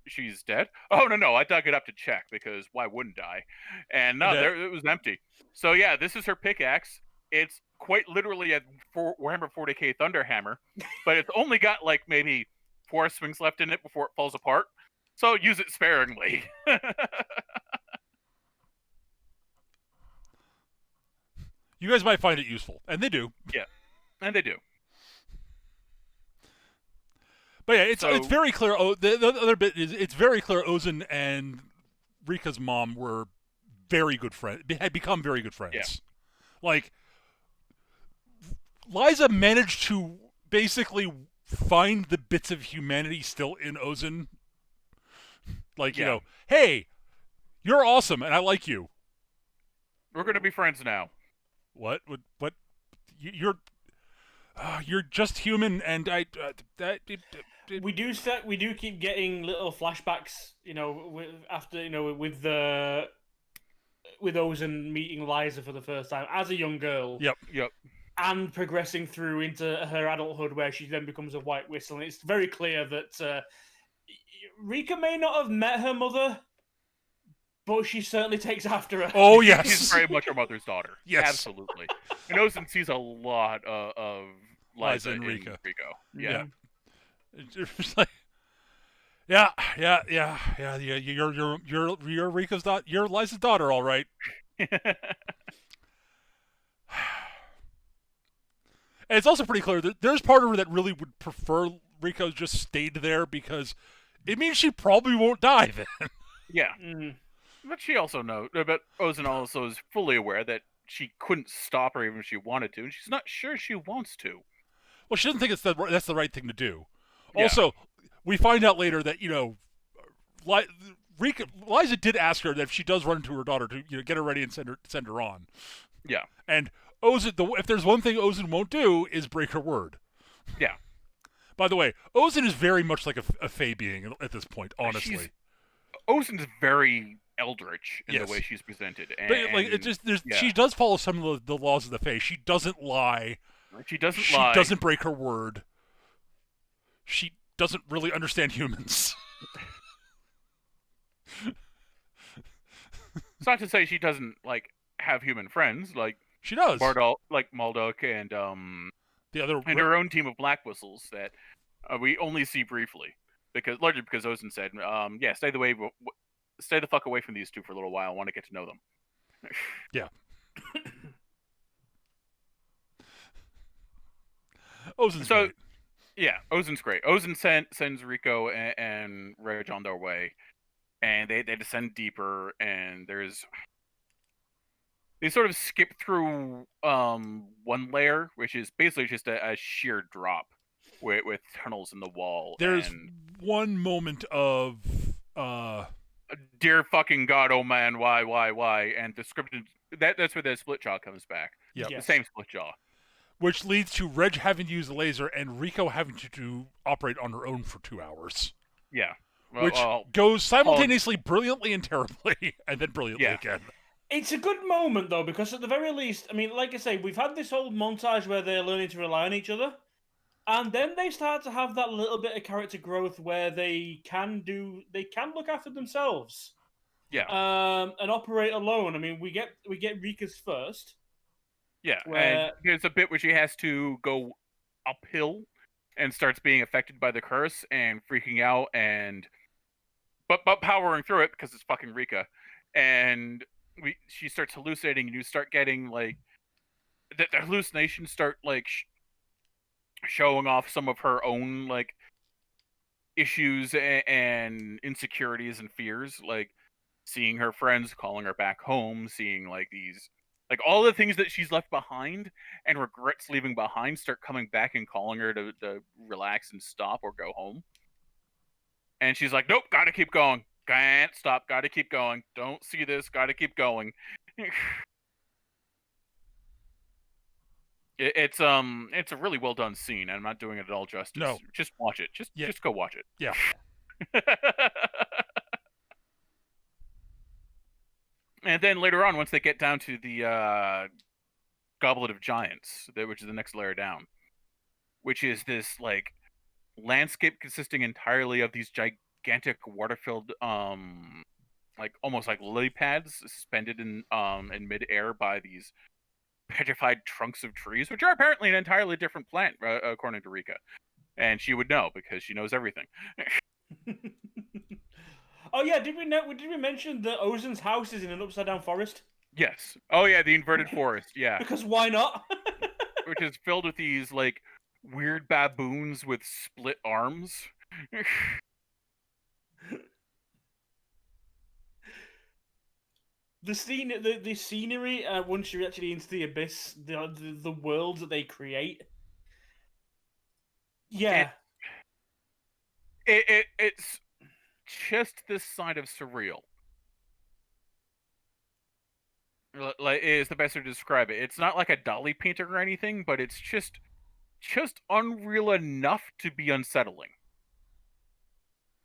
she's dead. Oh no, I dug it up to check because why wouldn't I? And no, it was empty. So yeah, this is her pickaxe. It's quite literally a Warhammer 40k Thunderhammer, but it's only got like maybe 4 swings left in it before it falls apart. So use it sparingly. You guys might find it useful, and they do. Yeah, and they do. But yeah, it's very clear. Oh, the other bit is it's very clear. Ozan and Rika's mom were very good friends. Had become very good friends. Yeah. Like Liza managed to basically find the bits of humanity still in Ozan. Like you know, hey, you're awesome, and I like you. We're gonna be friends now. What? You're just human, and we do keep getting little flashbacks, you know, with Ozan meeting Liza for the first time as a young girl. Yep. And progressing through into her adulthood, where she then becomes a white whistle. And it's very clear that Rika may not have met her mother, but she certainly takes after her. Oh, yes. She's very much her mother's daughter. Yes. Absolutely. And Ozan sees a lot of Liza and Rico. Yeah. It's like, yeah. You're Rika's daughter. You're Liza's daughter, all right. And it's also pretty clear that there's part of her that really would prefer Rico just stayed there because it means she probably won't die then. Yeah. But she also knows. But Ozan also is fully aware that she couldn't stop her even if she wanted to, and she's not sure she wants to. Well, she doesn't think that's the right thing to do. Yeah. Also, we find out later that Liza did ask her that if she does run into her daughter to get her ready and send her on. Yeah. And Ozan, if there's one thing Ozan won't do is break her word. Yeah. By the way, Ozan is very much like a fae being at this point. Honestly, Ozan's very eldritch in the way she's presented. But like she does follow some of the laws of the fae. She doesn't lie. She doesn't she lie. She doesn't break her word. She doesn't really understand humans. It's not to say she doesn't have human friends. She does. Malduk and the other and her own team of black whistles that we only see briefly largely because Ozan said, stay the fuck away from these two for a little while. I want to get to know them. Yeah. Ozan's great. Yeah, Ozan's great. Ozan sends Rico and Reg on their way, and they descend deeper, and they sort of skip through one layer, which is basically just a sheer drop with tunnels in the wall. There's one moment of dear fucking God, oh man, why? And the scripted that's where the split jaw comes back. Yeah, the same split jaw. Which leads to Reg having to use the laser and Rico having to operate on her own for 2 hours. Yeah. Which goes simultaneously brilliantly and terribly, and then brilliantly again. It's a good moment, though, because at the very least, I mean, like I say, we've had this whole montage where they're learning to rely on each other, and then they start to have that little bit of character growth where they can look after themselves. Yeah. And operate alone. I mean, we get Rika's first. Yeah, and there's a bit where she has to go uphill and starts being affected by the curse and freaking out but powering through it because it's fucking Rika. And she starts hallucinating, and you start getting the hallucinations start showing off some of her own issues and insecurities and fears, seeing her friends calling her back home, seeing these all the things that she's left behind and regrets leaving behind start coming back and calling her to relax and stop or go home. And she's like, nope, gotta keep going. Can't stop, gotta keep going. Don't see this, gotta keep going. It's a really well done scene, and I'm not doing it at all justice. No. Just watch it. Just go watch it. Yeah. And then later on, once they get down to the Goblet of Giants, which is the next layer down, which is this landscape consisting entirely of these gigantic water-filled, like almost like lily pads suspended in midair by these petrified trunks of trees, which are apparently an entirely different plant, according to Rika. And she would know because she knows everything. Oh yeah, did we mention that Ozen's house is in an upside down forest? Yes. Oh yeah, the inverted forest. Yeah. Because why not? Which is filled with these like weird baboons with split arms. The scenery once you're actually into the abyss, the worlds that they create. Yeah. It's just this side of surreal. Like, is the best way to describe it. It's not like a dolly painting or anything, but it's just unreal enough to be unsettling.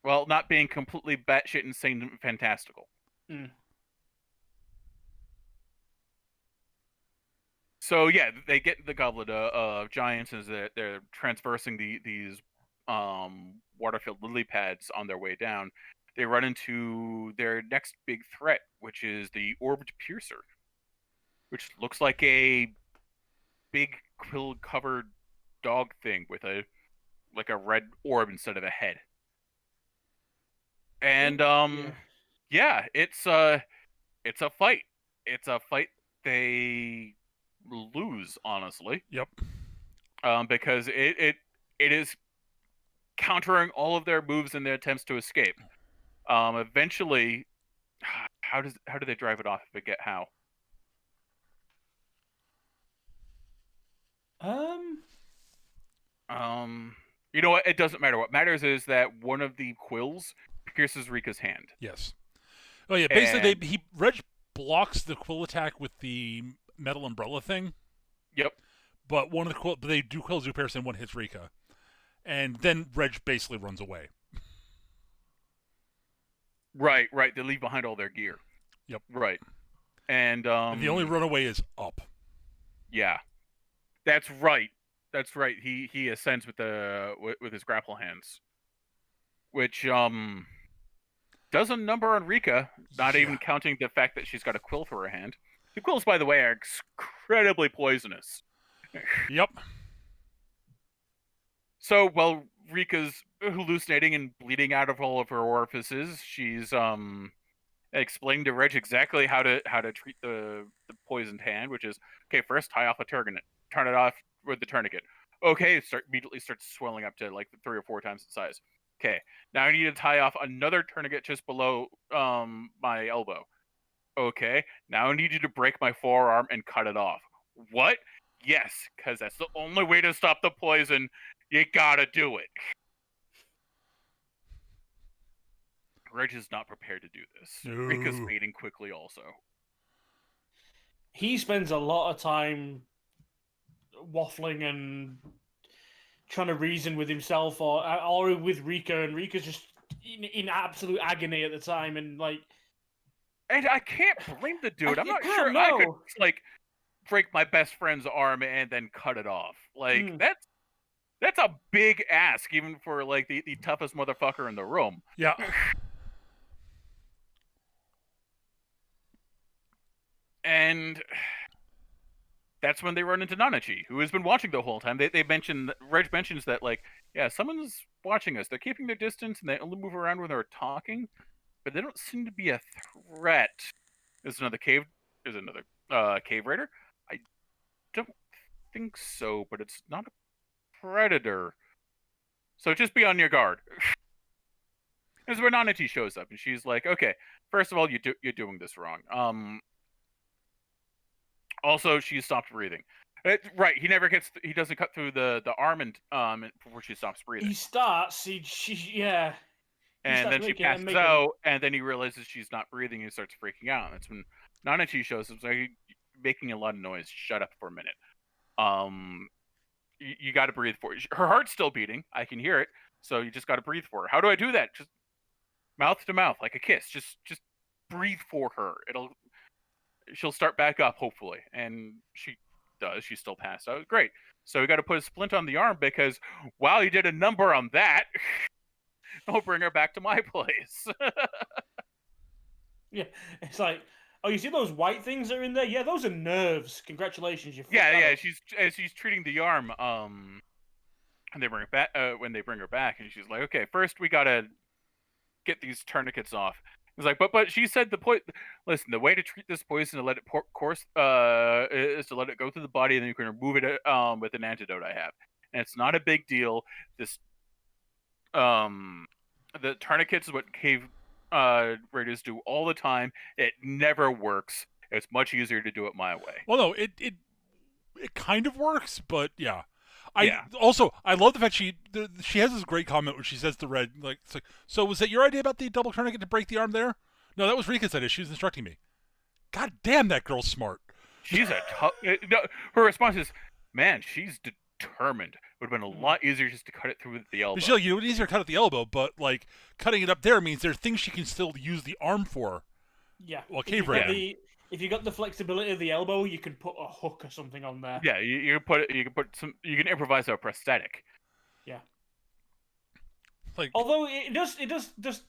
Well, not being completely batshit insane and fantastical. Mm. So yeah, they get the goblet of giants as they're traversing these water-filled lily pads on their way down. They run into their next big threat, which is the orbed piercer, which looks like a big quill-covered dog thing with a red orb instead of a head. And yeah, it's a fight. It's a fight they lose, honestly. Yep. Because it is countering all of their moves in their attempts to escape. Eventually, how do they drive it off? I forget how. You know what? It doesn't matter. What matters is that one of the quills pierces Rika's hand. Yes. Oh yeah. Basically, Reg blocks the quill attack with the metal umbrella thing. Yep. But one of the quills do pierce and one hits Rika, and then Reg basically runs away. Right. They leave behind all their gear. Yep. Right. And the only runaway is up. Yeah. That's right. He ascends with his grapple hands, which does a number on Rika. Not even counting the fact that she's got a quill through her hand. The quills, by the way, are incredibly poisonous. Yep. So while Rika's hallucinating and bleeding out of all of her orifices, she's explaining to Reg exactly how to treat the poisoned hand, which is, okay, first tie off a tourniquet, turn it off with the tourniquet. Okay, immediately starts swelling up to like 3 or 4 times the size. Okay, now I need to tie off another tourniquet just below my elbow. Okay, now I need you to break my forearm and cut it off. What? Yes, because that's the only way to stop the poison. You gotta do it. Reg is not prepared to do this. No. Rika's fading quickly also. He spends a lot of time waffling and trying to reason with himself or with Rika, and Rika's just in absolute agony at the time, and like... And I can't blame the dude. I'm not sure I could, like, break my best friend's arm and then cut it off. Like, that's a big ask, even for, like, the toughest motherfucker in the room. Yeah. And that's when they run into Nanachi, who has been watching the whole time. Reg mentions that, like, yeah, someone's watching us. They're keeping their distance, and they only move around when they're talking, but they don't seem to be a threat. There's another cave raider? I don't think so, but it's not a predator. So just be on your guard. This is where Nanachi shows up, and she's like, okay, first of all, you're doing this wrong. Also, she stopped breathing. Right, he doesn't cut through the arm and before she stops breathing. He starts, yeah. And then she passes out, and then he realizes she's not breathing and starts freaking out. And that's when Nanachi shows up, like, making a lot of noise. Shut up for a minute. You got to breathe for it. Her heart's still beating. I can hear it. So you just got to breathe for her. How do I do that? Just mouth to mouth, like a kiss. Just breathe for her. She'll start back up, hopefully. And she does. She's still passed out. Great. So we got to put a splint on the arm because, wow, you did a number on that. I'll bring her back to my place. Yeah, it's like, oh, you see those white things that are in there? Yeah, those are nerves. Congratulations, you. Yeah. She's treating the arm. And they bring it back when they bring her back, and she's like, okay, first we gotta get these tourniquets off. He's like, but she said listen, the way to treat this poison to let it course is to let it go through the body, and then you can remove it with an antidote I have, and it's not a big deal. This the tourniquets is what cave raiders do all the time. It never works. It's much easier to do it my way. Well, no, it kind of works, but yeah. I love the fact she has this great comment where she says to Red, like, it's like, so was that your idea about the double tourniquet to break the arm there? No, that was Rika's idea. She was instructing me. God damn, that girl's smart. She's a tough. No, her response is, man, she's determined. Would have been a lot easier just to cut it through the elbow. She's like, it would be easier to cut at the elbow, but like cutting it up there means there are things she can still use the arm for. Yeah. Well, cave raiding. If you got the flexibility of the elbow, you can put a hook or something on there. Yeah, you can improvise a prosthetic. Yeah. Like, although it does just,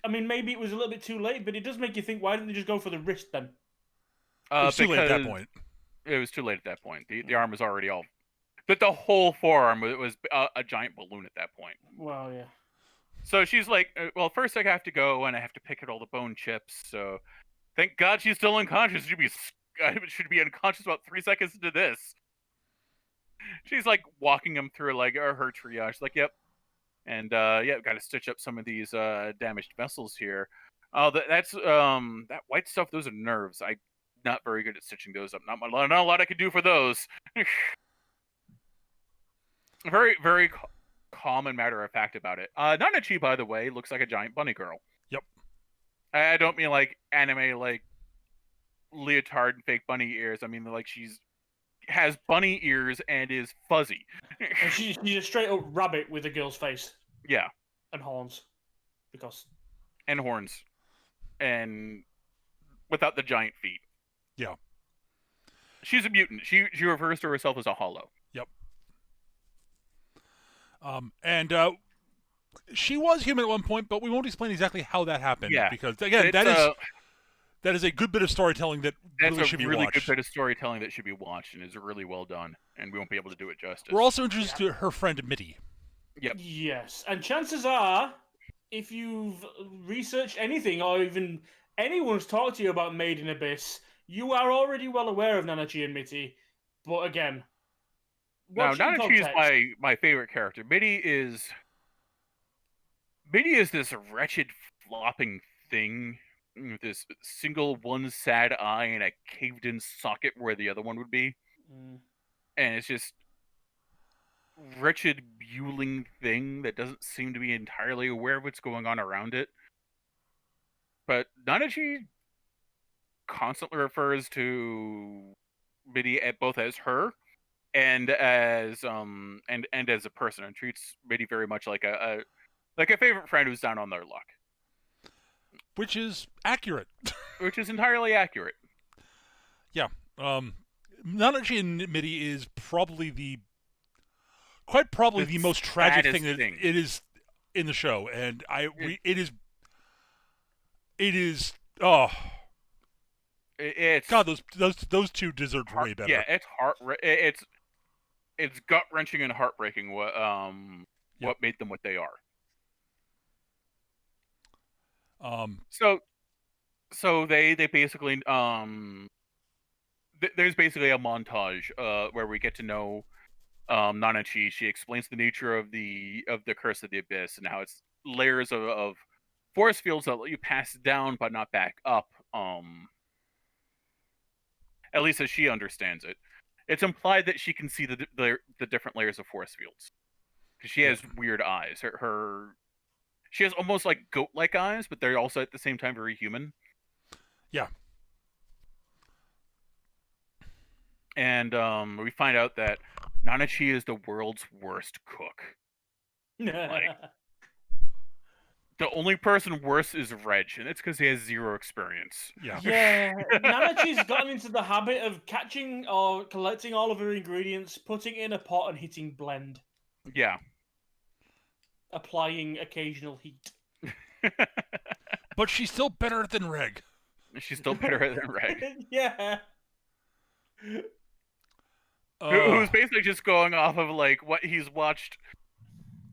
I mean, maybe it was a little bit too late, but it does make you think, why didn't they just go for the wrist then? It was too late at that point. It was too late at that point. The arm was already all, but the whole forearm was a giant balloon at that point. Well, yeah. So she's like, well, first I have to go and I have to pick at all the bone chips. So. Thank God she's still unconscious. Should be unconscious about 3 seconds into this. She's like walking him through like her triage. She's like, yep, and got to stitch up some of these damaged vessels here. Oh, that's that white stuff. Those are nerves. I'm not very good at stitching those up. Not a lot I could do for those. Very, very calm and matter of fact about it. Nanachi, by the way, looks like a giant bunny girl. Yep. I don't mean like anime, like leotard and fake bunny ears. I mean like has bunny ears and is fuzzy. And she's a straight up rabbit with a girl's face. Yeah. And horns. And horns. And without the giant feet. Yeah. She's a mutant. She refers to herself as a hollow. Yep. And she was human at one point, but we won't explain exactly how that happened. Yeah. Because, again, that is a good bit of storytelling that really should be watched. That's a really good bit of storytelling that should be watched and is really well done, and we won't be able to do it justice. We're also introduced to her friend, Mitty. Yep. Yes, and chances are, if you've researched anything or even anyone's talked to you about Made in Abyss, you are already well aware of Nanachi and Mitty. But again... Now, Nanachi is my favorite character. Mitty is this wretched, flopping thing with this single one sad eye and a caved-in socket where the other one would be. And it's just wretched, buling thing that doesn't seem to be entirely aware of what's going on around it. But Nanachi constantly refers to Mitty both as her and as as a person, and treats Mitty very much like a favorite friend who's down on their luck. Which is accurate. Which is entirely accurate. Yeah. Nanachi and Mitty is quite probably the most tragic thing that it is in the show, and it is it's God, those two deserved way better. Yeah, it's gut wrenching and heartbreaking what made them what they are. So they basically there's basically a montage where we get to know Nanachi. She explains the nature of the curse of the abyss and how it's layers of force fields that let you pass down but not back up. At least as she understands it. It's implied that she can see the different layers of force fields because she has weird eyes. She has almost like goat-like eyes, but they're also at the same time very human. Yeah. And we find out that Nanachi is the world's worst cook. The only person worse is Reg, and it's because he has zero experience. Yeah. Yeah. Nanachi's gotten into the habit of catching or collecting all of her ingredients, putting it in a pot, and hitting blend. Yeah. applying occasional heat. But she's still better than Reg. She's still better than Reg. Yeah. Who's basically just going off of like what he's watched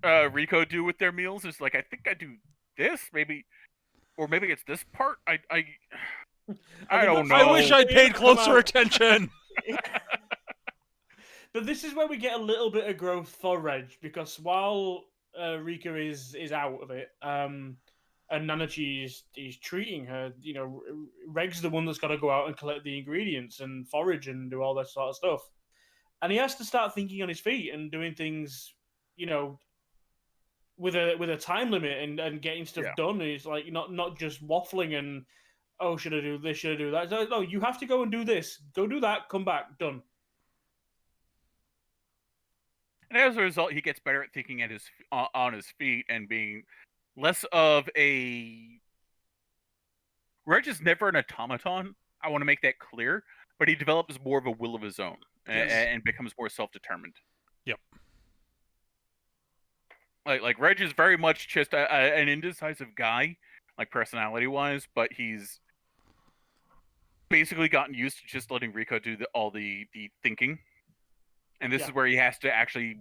Rico do with their meals. It's like, I think I do this, maybe, or maybe it's this part. I don't know. I wish I'd paid closer attention. But this is where we get a little bit of growth for Reg, because while Rika is out of it, and Nanachi is treating her, Reg's the one that's got to go out and collect the ingredients and forage and do all that sort of stuff. And he has to start thinking on his feet and doing things, with a time limit and getting stuff done. And it's like not just waffling and, oh, should I do this? Should I do that? No, you have to go and do this. Go do that. Come back. Done. And as a result, he gets better at thinking on his feet and being less of a... Reg is never an automaton. I want to make that clear. But he develops more of a will of his own and becomes more self-determined. Yep. Like Reg is very much just an indecisive guy, like personality-wise, but he's basically gotten used to just letting Rico do all the thinking. And this is where he has to actually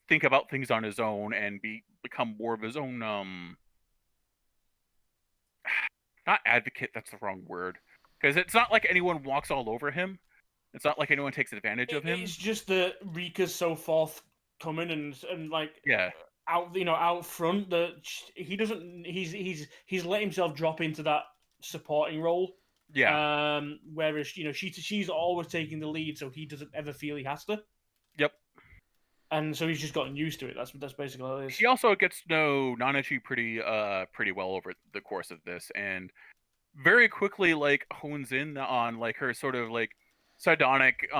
think about things on his own and become more of his own, not advocate, that's the wrong word. Because it's not like anyone walks all over him. It's not like anyone takes advantage of him. It's just that Rika's so forthcoming and like out front that he doesn't. He's let himself drop into that supporting role. Yeah. Whereas she's always taking the lead, so he doesn't ever feel he has to. Yep. And so he's just gotten used to it. That's basically what it is. He also gets to know Nanachi pretty well over the course of this, and very quickly hones in on her sort of sardonic,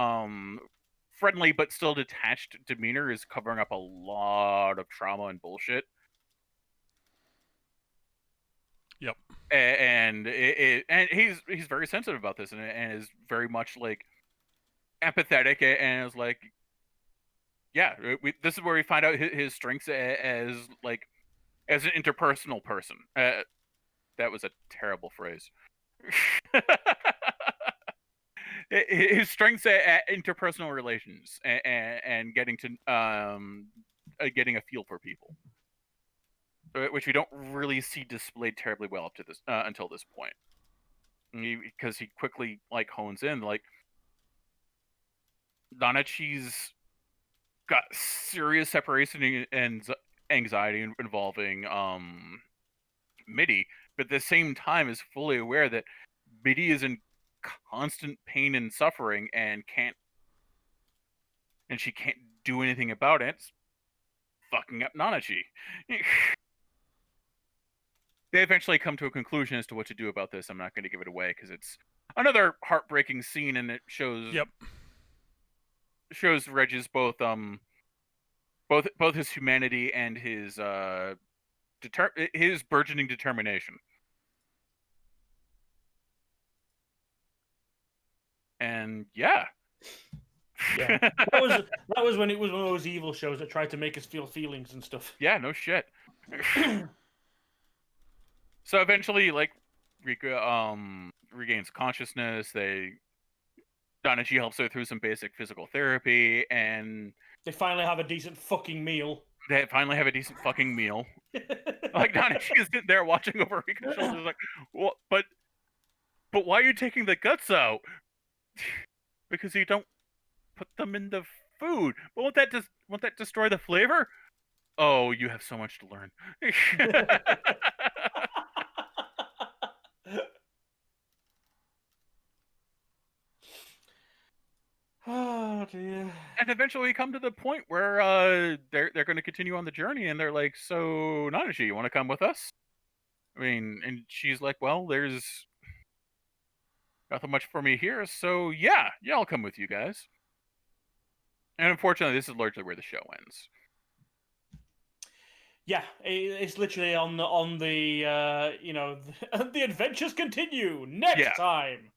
friendly but still detached demeanor is covering up a lot of trauma and bullshit. Yep. And he's very sensitive about this and is very much empathetic and is like, yeah, this is where we find out his strengths as an interpersonal person. That was a terrible phrase. His strengths at interpersonal relations and getting a feel for people, which we don't really see displayed terribly well up to this until this point, because he quickly hones in Nanachi's got serious separation and anxiety involving Midi, but at the same time is fully aware that Midi is in constant pain and suffering and she can't do anything about it. It's fucking up Nanachi. They eventually come to a conclusion as to what to do about this. I'm not going to give it away because it's another heartbreaking scene, and it shows Reg's both his humanity and his burgeoning determination. And yeah. that was when it was one of those evil shows that tried to make us feel feelings and stuff. Yeah, no shit. So eventually, Rika regains consciousness. Danachi helps her through some basic physical therapy, and they finally have a decent fucking meal. Danachi is sitting there watching over Rika's shoulders, like, well, but why are you taking the guts out? Because you don't put them in the food. But won't that destroy the flavor? Oh, you have so much to learn. Oh dear. And eventually we come to the point where they're going to continue on the journey, and they're like, so Nanachi, you want to come with us? I mean, and she's like, well, there's nothing much for me here, so yeah, I'll come with you guys. And unfortunately, this is largely where the show ends. Yeah, it's literally on the the adventures continue next time.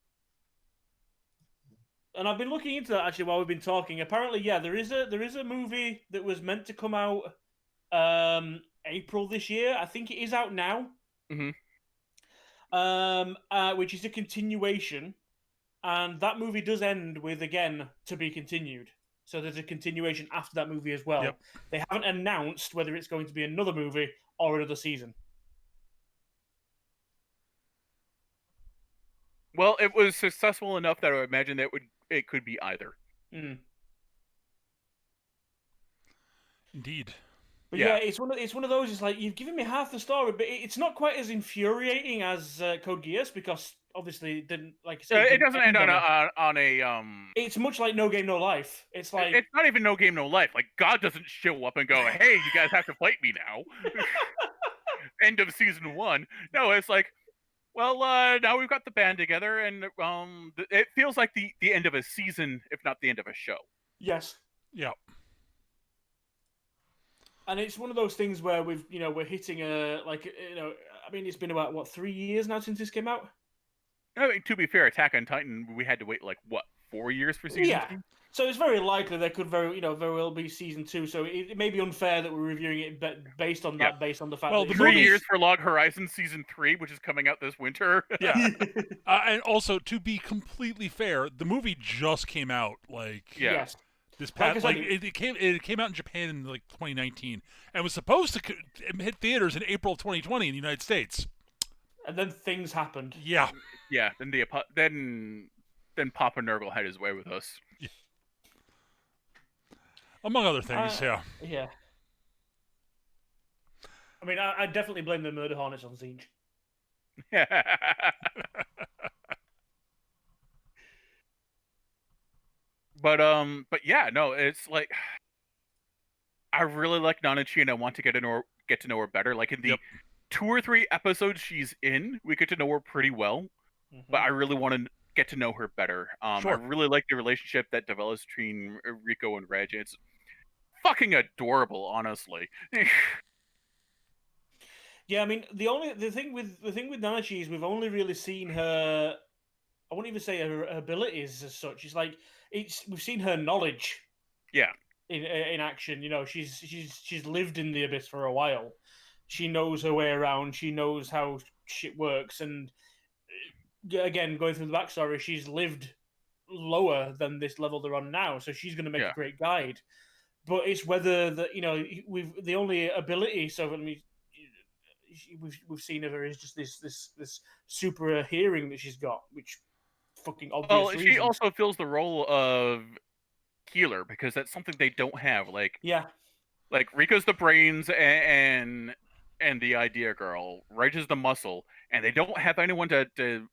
And I've been looking into that actually while we've been talking. Apparently, there is a movie that was meant to come out April this year. I think it is out now. Mm-hmm. Which is a continuation, and that movie does end with again to be continued. So there's a continuation after that movie as well. Yep. They haven't announced whether it's going to be another movie or another season. Well, it was successful enough that I would imagine that it could be either. Mm. Indeed. But yeah, it's one of those. It's like you've given me half the story, but it's not quite as infuriating as Code Geass, because obviously it didn't, like I said, it doesn't end on a. It's much like No Game No Life. It's like it's not even No Game No Life. Like, God doesn't show up and go, "Hey, you guys have to fight me now." End of season 1. No, it's like, well, now we've got the band together, and it feels like the end of a season, if not the end of a show. Yes. Yeah. And it's one of those things where we're hitting I mean, it's been about, what, 3 years now since this came out? I mean, to be fair, Attack on Titan, we had to wait, 4 years for season 2? So it's very likely there could very well be season 2. So it may be unfair that we're reviewing it based on that, based on the fact that 3 years for Log Horizon season 3, which is coming out this winter. Yeah. And also, to be completely fair, the movie just came out, Yes. This past, it came out in Japan in 2019, and was supposed to hit theaters in April of 2020 in the United States. And then things happened. Yeah. Yeah. Then Papa Nurgle had his way with us. Yeah. Among other things, yeah. Yeah. I mean, I definitely blame the Murder Hornets on Siege. But yeah, no, it's like, I really like Nanachi, and I want to get to know her better. Like, in the 2 or 3 episodes she's in, we get to know her pretty well. Mm-hmm. But I really want to get to know her better. Sure. I really like the relationship that develops between Rico and Reg. It's fucking adorable, honestly. Yeah, I mean, the thing with Nanachi is we've only really seen her. I won't even say her abilities as such. It's like we've seen her knowledge. Yeah. In action, she's lived in the Abyss for a while. She knows her way around. She knows how shit works, and again, going through the backstory, she's lived lower than this level they're on now, so she's going to make a great guide. But it's whether we've the only ability. So I mean, we've seen of her is just this super hearing that she's got, which fucking obvious. Well, reasons. She also fills the role of healer, because that's something they don't have. Like Rika's the brains and the idea girl. Reg is the muscle, and they don't have anyone to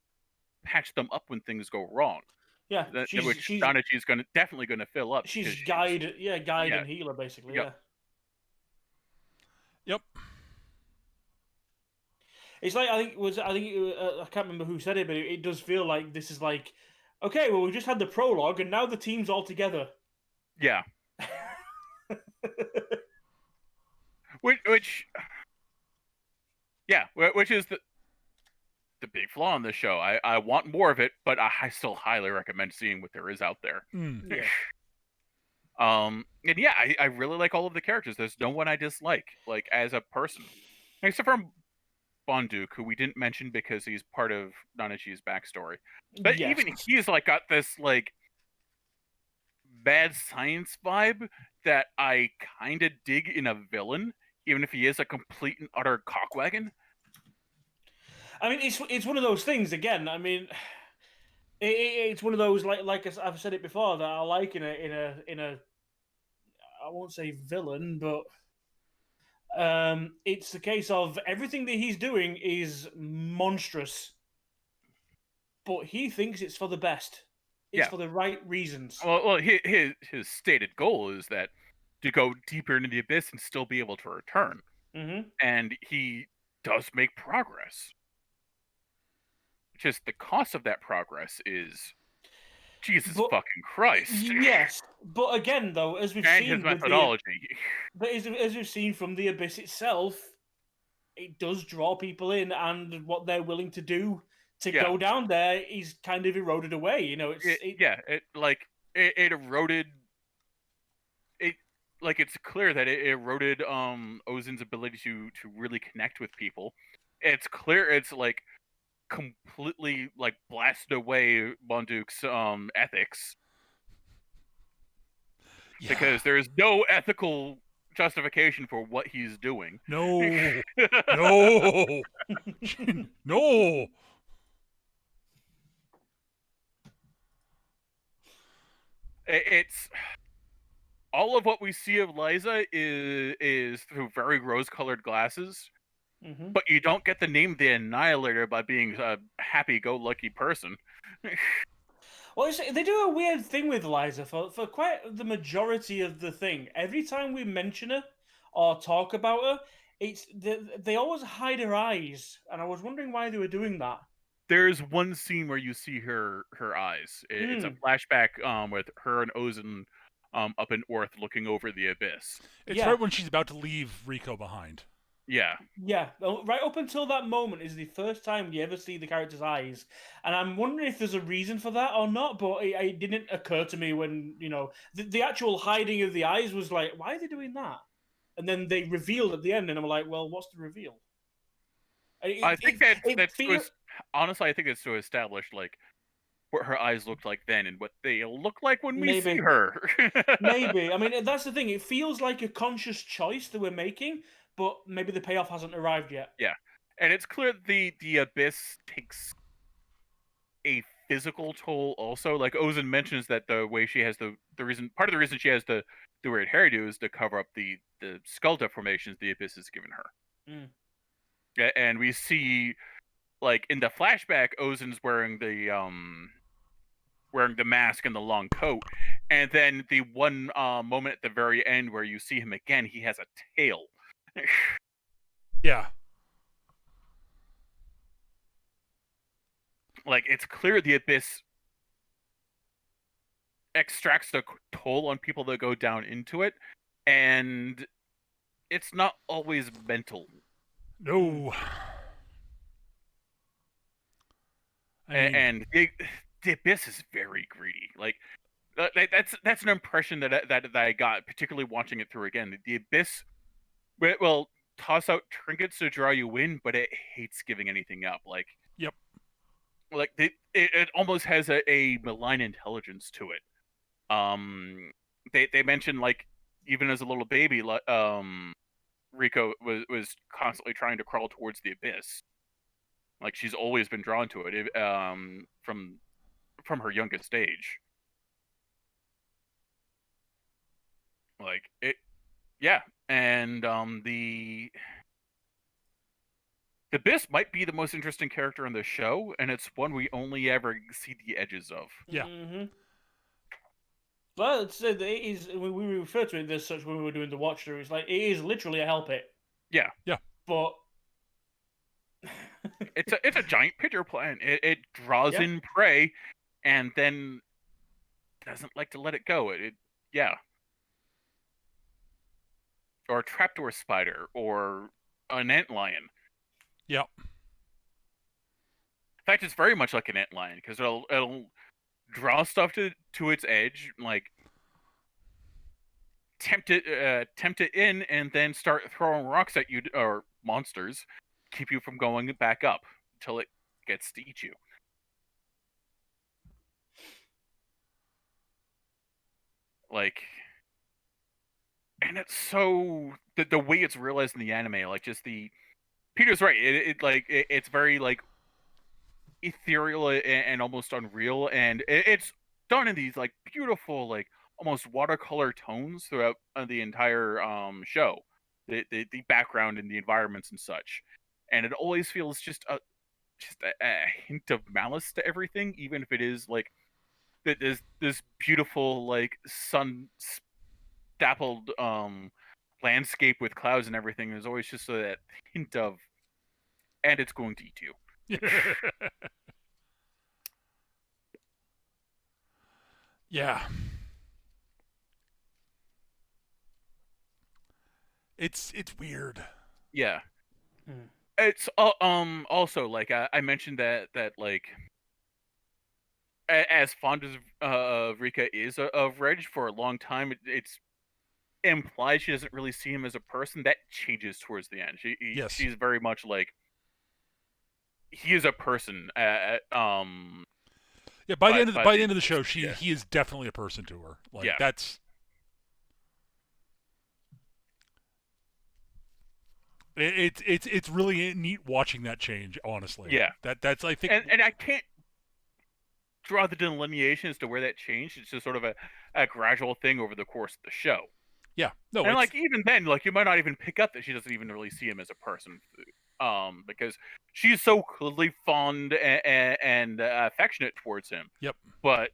patch them up when things go wrong. Yeah, which Danachi's definitely gonna fill up. She's guide and healer, basically. Yep. It's like, I can't remember who said it, but it does feel like this is like, okay, well, we just had the prologue, and now the team's all together. Yeah. which is the big flaw in the show. I want more of it, but I still highly recommend seeing what there is out there. Yeah. And yeah, I really like all of the characters. There's no one I dislike, as a person, except for Bonduk, who we didn't mention because he's part of Nanachi's backstory. But even he's got this bad science vibe that I kind of dig in a villain, even if he is a complete and utter cockwagon. I mean, it's one of those things. Again, I mean, it's one of those like I've said it before, that I like in a I won't say villain, but it's the case of everything that he's doing is monstrous, but he thinks it's for the best. It's for the right reasons. Well, his stated goal is that to go deeper into the abyss and still be able to return. Mm-hmm. And he does make progress. Just the cost of that progress is Jesus fucking Christ. Yes, but again, though, as we've seen, his methodology. As we've seen from the Abyss itself, it does draw people in, and what they're willing to do to go down there is kind of eroded away. It eroded. it's clear that it eroded Ozen's ability to really connect with people. It's clear it's like completely like blasted away Bonduk's ethics. Yeah. Because there is no ethical justification for what he's doing. No. No. No. It's all of what we see of Liza is through very rose-colored glasses, but you don't get the name the Annihilator by being a happy-go-lucky person. Well, they do a weird thing with Liza for quite the majority of the thing. Every time we mention her or talk about her, they always hide her eyes, and I was wondering why they were doing that. There's one scene where you see her eyes. It's a flashback with her and Ozen up in Orth looking over the abyss. It's right when she's about to leave Rico behind. Yeah. Yeah, right up until that moment is the first time you ever see the character's eyes, and I'm wondering if there's a reason for that or not. But it didn't occur to me when the actual hiding of the eyes was like, why are they doing that? And then they revealed at the end, and I'm like, well, what's the reveal? I think honestly, I think it's to establish like what her eyes looked like then and what they look like when we see her. Maybe. I mean, that's the thing. It feels like a conscious choice that we're making, but maybe the payoff hasn't arrived yet. Yeah, and it's clear the abyss takes a physical toll also. Like Ozen mentions that the way she has part of the reason she has the weird hairdo is to cover up the skull deformations the abyss has given her. And we see like in the flashback Ozen's wearing the mask and the long coat, and then the one moment at the very end where you see him again, he has a tail. Yeah. Like, it's clear the abyss extracts the toll on people that go down into it, and it's not always mental. No. And the abyss is very greedy. Like, that's an impression that I got, particularly watching it through again. The abyss will toss out trinkets to draw you in, but it hates giving anything up. Like, yep. Like it almost has a malign intelligence to it. They mentioned like even as a little baby, Rico was constantly trying to crawl towards the abyss. Like she's always been drawn to it, from her youngest age. Like it, yeah, and the abyss might be the most interesting character in the show, and it's one we only ever see the edges of. Yeah. Well, it is. We refer to it as such when we were doing the watch through. It's like it is literally a hell pit. Yeah. Yeah. But it's a giant pitcher plant. It draws in prey, and then doesn't like to let it go. Yeah. Or a trapdoor spider, or an antlion. Yep. In fact, it's very much like an antlion because it'll draw stuff to its edge, like tempt it in, and then start throwing rocks at you or monsters, keep you from going back up until it gets to eat you. Like, and it's so the way it's realized in the anime, like just Peter's right. It's very like ethereal and almost unreal, and it's done in these like beautiful, like almost watercolor tones throughout the entire show. The background and the environments and such, and it always feels just a hint of malice to everything, even if it is like this beautiful like sun dappled landscape with clouds and everything. There's always just that hint of, and it's going to eat you. Yeah. It's weird. Yeah. It's also like I mentioned that like as fond as Rika is of Reg for a long time, it's implies she doesn't really see him as a person, that changes towards the end. Yes. She's very much like, he is a person. Yeah, by the end of the show, he is definitely a person to her. Like that's. It's really neat watching that change. Honestly, yeah. That's I think, and I can't draw the delineation as to where that changed. It's just sort of a gradual thing over the course of the show. Yeah, no, and like even then, like you might not even pick up that she doesn't even really see him as a person, because she's so clearly fond and affectionate towards him. Yep. But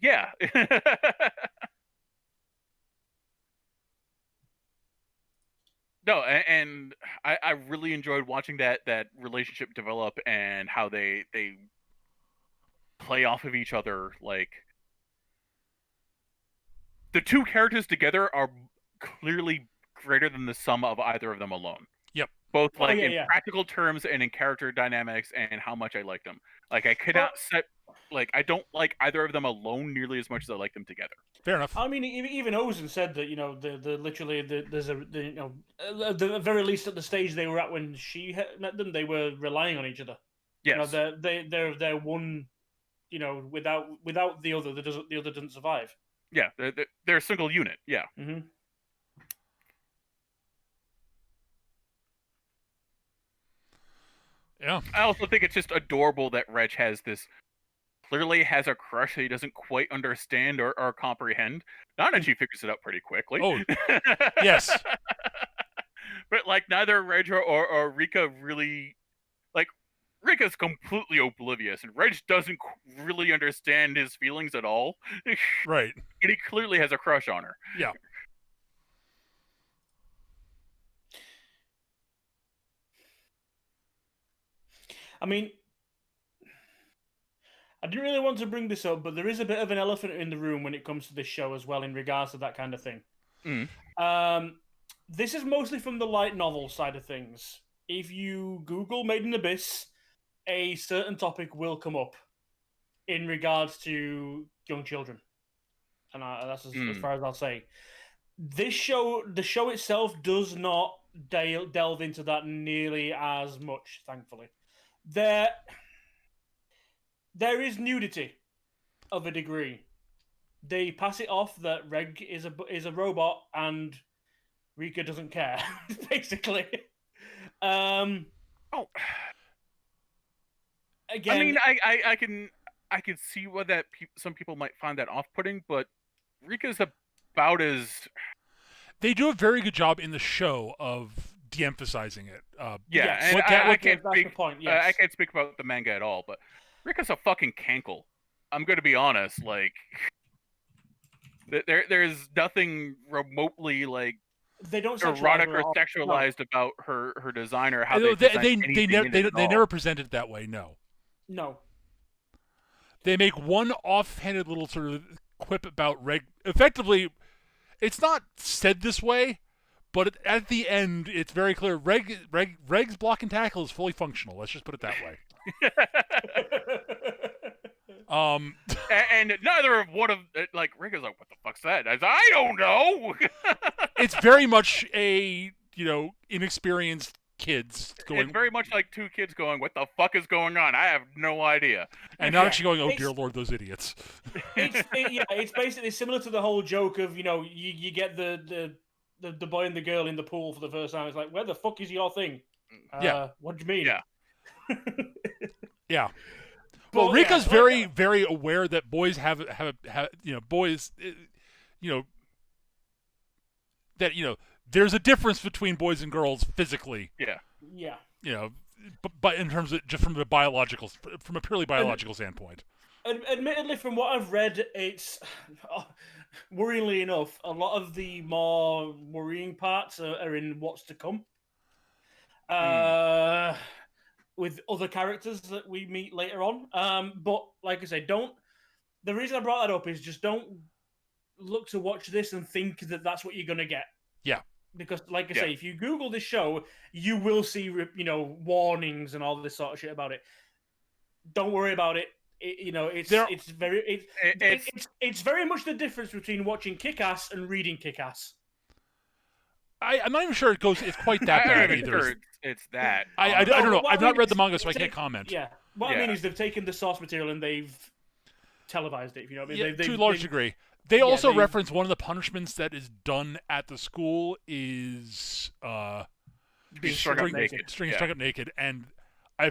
yeah. No, and I really enjoyed watching that relationship develop and how they play off of each other. Like, the two characters together are clearly greater than the sum of either of them alone. Yep. Both like in practical terms and in character dynamics and how much I like them. Like I cannot I don't like either of them alone nearly as much as I like them together. Fair enough. I mean, even Ozen said that there's at the very least at the stage they were at when she met them, they were relying on each other. Yes. They're one. Without the other, the other doesn't survive. Yeah, they're a single unit. Yeah. Mm-hmm. Yeah. I also think it's just adorable that Reg clearly has a crush that he doesn't quite understand or comprehend. Not that she figures it out pretty quickly. Oh, yes. But like neither Reg or Rika really, like, Rika's completely oblivious, and Reg doesn't really understand his feelings at all. Right. And he clearly has a crush on her. Yeah. I mean, I didn't really want to bring this up, but there is a bit of an elephant in the room when it comes to this show as well in regards to that kind of thing. This is mostly from the light novel side of things. If you Google Made in Abyss, a certain topic will come up in regards to young children. And that's as far as I'll say. The show itself does not delve into that nearly as much, thankfully. There is nudity of a degree. They pass it off that Reg is a robot and Rika doesn't care, basically. Again, I mean, I can see why some people might find that off-putting, but Rika's about as... They do a very good job in the show of de-emphasizing it. Yeah, yes. And I can't speak. Yes. I can't speak about the manga at all, but Rika's a fucking cankle. I'm going to be honest. Like, there's nothing remotely like they don't erotic or sexualized about her design or how they never present it that way. No. They make one offhanded little sort of quip about Reg. Effectively, it's not said this way, but at the end, it's very clear. Reg's block and tackle is fully functional. Let's just put it that way. And neither of one of like Reg is like, what the fuck's that? I don't know. It's very much a inexperienced kids going. It's very much like two kids going, what the fuck is going on? I have no idea. And not actually going, oh dear Lord, those idiots. It's basically similar to the whole joke of you get the boy and the girl in the pool for the first time. It's like, where the fuck is your thing? What do you mean? Yeah. Yeah. Well, Rika's very aware that boys have boys, that there's a difference between boys and girls physically. Yeah. Yeah. But in terms of just from a purely biological standpoint. Admittedly, from what I've read, it's worryingly enough, a lot of the more worrying parts are in what's to come. With other characters that we meet later on. But like I said, the reason I brought that up is just don't look to watch this and think that that's what you're going to get. Yeah. Because like I say, if you Google this show, you will see, warnings and all this sort of shit about it. Don't worry about it. it's very much the difference between watching Kick-Ass and reading Kick-Ass. I'm not even sure it's quite that bad either. Sure it's that. I don't know. I've not read the manga, so I can't comment. Yeah. I mean is they've taken the source material and they've televised it. If you know what I mean? To a large degree. They also reference one of the punishments that is done at the school is being struck up naked, and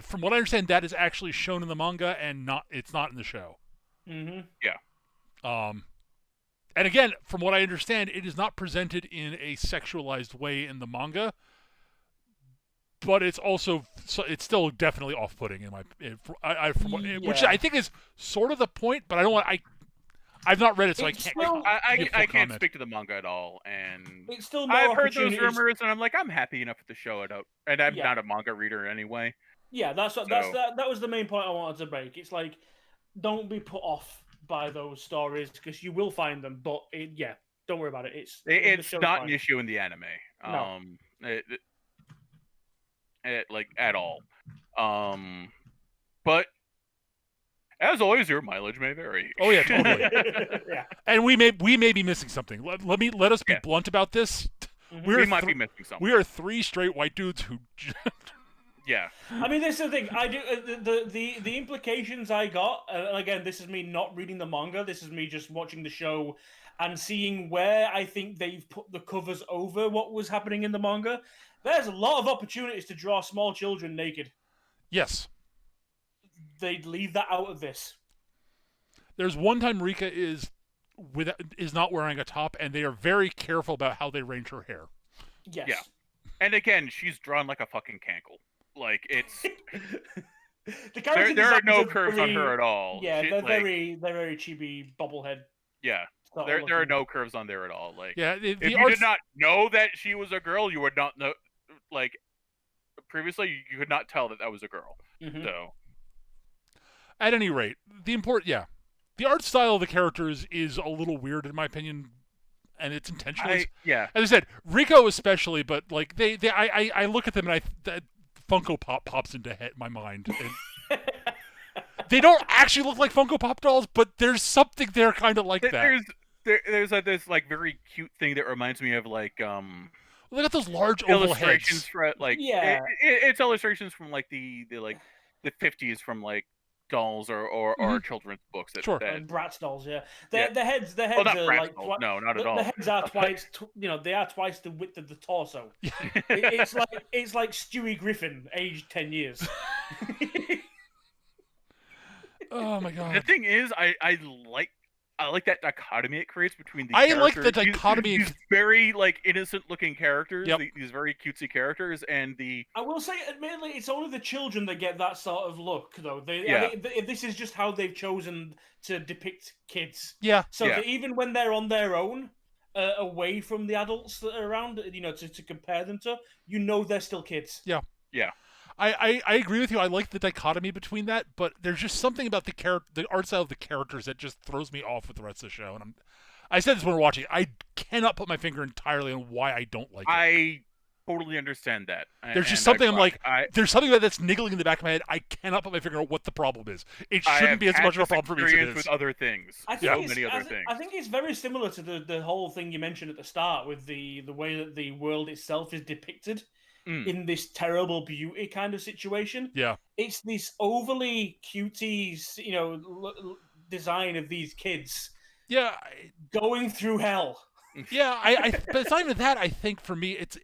from what I understand, that is actually shown in the manga and it's not in the show. Mm-hmm. Yeah. And again, from what I understand, it is not presented in a sexualized way in the manga, but it's still definitely off-putting in which I think is sort of the point. But I don't want I've not read it, so I can't speak to the manga at all, and it's still more I've heard those rumors, and I'm like, I'm happy enough with the show it out, and I'm not a manga reader anyway. Yeah, that was the main point I wanted to make. It's like, don't be put off by those stories because you will find them, but don't worry about it. It's not an issue in the anime. No. Like at all. But as always, your mileage may vary. Oh yeah, totally. Yeah. And we may be missing something. Let us be blunt about this. Mm-hmm. We might be missing something. We are three straight white dudes who. Yeah. I mean, this is the thing. I do the implications I got. And again, this is me not reading the manga. This is me just watching the show and seeing where I think they've put the covers over what was happening in the manga. There's a lot of opportunities to draw small children naked. Yes. They'd leave that out of this. There's one time Rika is not wearing a top, and they are very careful about how they arrange her hair. Yes. Yeah. And again, she's drawn like a fucking cankle. Like it's there are no curves on her at all. Yeah, they're very chibi bobblehead. Yeah. There are no curves on there at all. Like, if you did not know that she was a girl, you would not know. Like, previously, you could not tell that was a girl. Mm-hmm. So, at any rate, the art style of the characters is a little weird in my opinion, and it's intentional. As I said, Rico especially, but like I look at them and that Funko Pop pops into my mind. And they don't actually look like Funko Pop dolls, but there's something there kind of like that. There's this like very cute thing that reminds me of like look at those large oval illustrations heads. For like it's illustrations from like the 50s from like dolls or children's books. Bratz dolls, yeah. The heads well, not are Bratz like dolls. No, not at all. The heads are twice. They are twice the width of the torso. It's like Stewie Griffin, aged 10 years. Oh my god! The thing is, I like that dichotomy it creates between these. I like the dichotomy. These very like innocent-looking characters, yep. These very cutesy characters, and I will say, admittedly, it's only the children that get that sort of look, though. This is just how they've chosen to depict kids. Yeah. So that even when they're on their own, away from the adults that are around, to compare them to, they're still kids. Yeah. Yeah. I agree with you. I like the dichotomy between that, but there's just something about the art style of the characters that just throws me off with the rest of the show. And I said this when we were watching. I cannot put my finger entirely on why I don't like it. I totally understand that. There's just something there's something about that's niggling in the back of my head. I cannot put my finger on what the problem is. It shouldn't be as much of a problem for me as it is. With other things. Many other things. I think it's very similar to the whole thing you mentioned at the start with the way that the world itself is depicted. In this terrible beauty kind of situation. Yeah. It's this overly cutie, design of these kids. Yeah. Going through hell. Yeah, but it's not even that. I think for me, it's.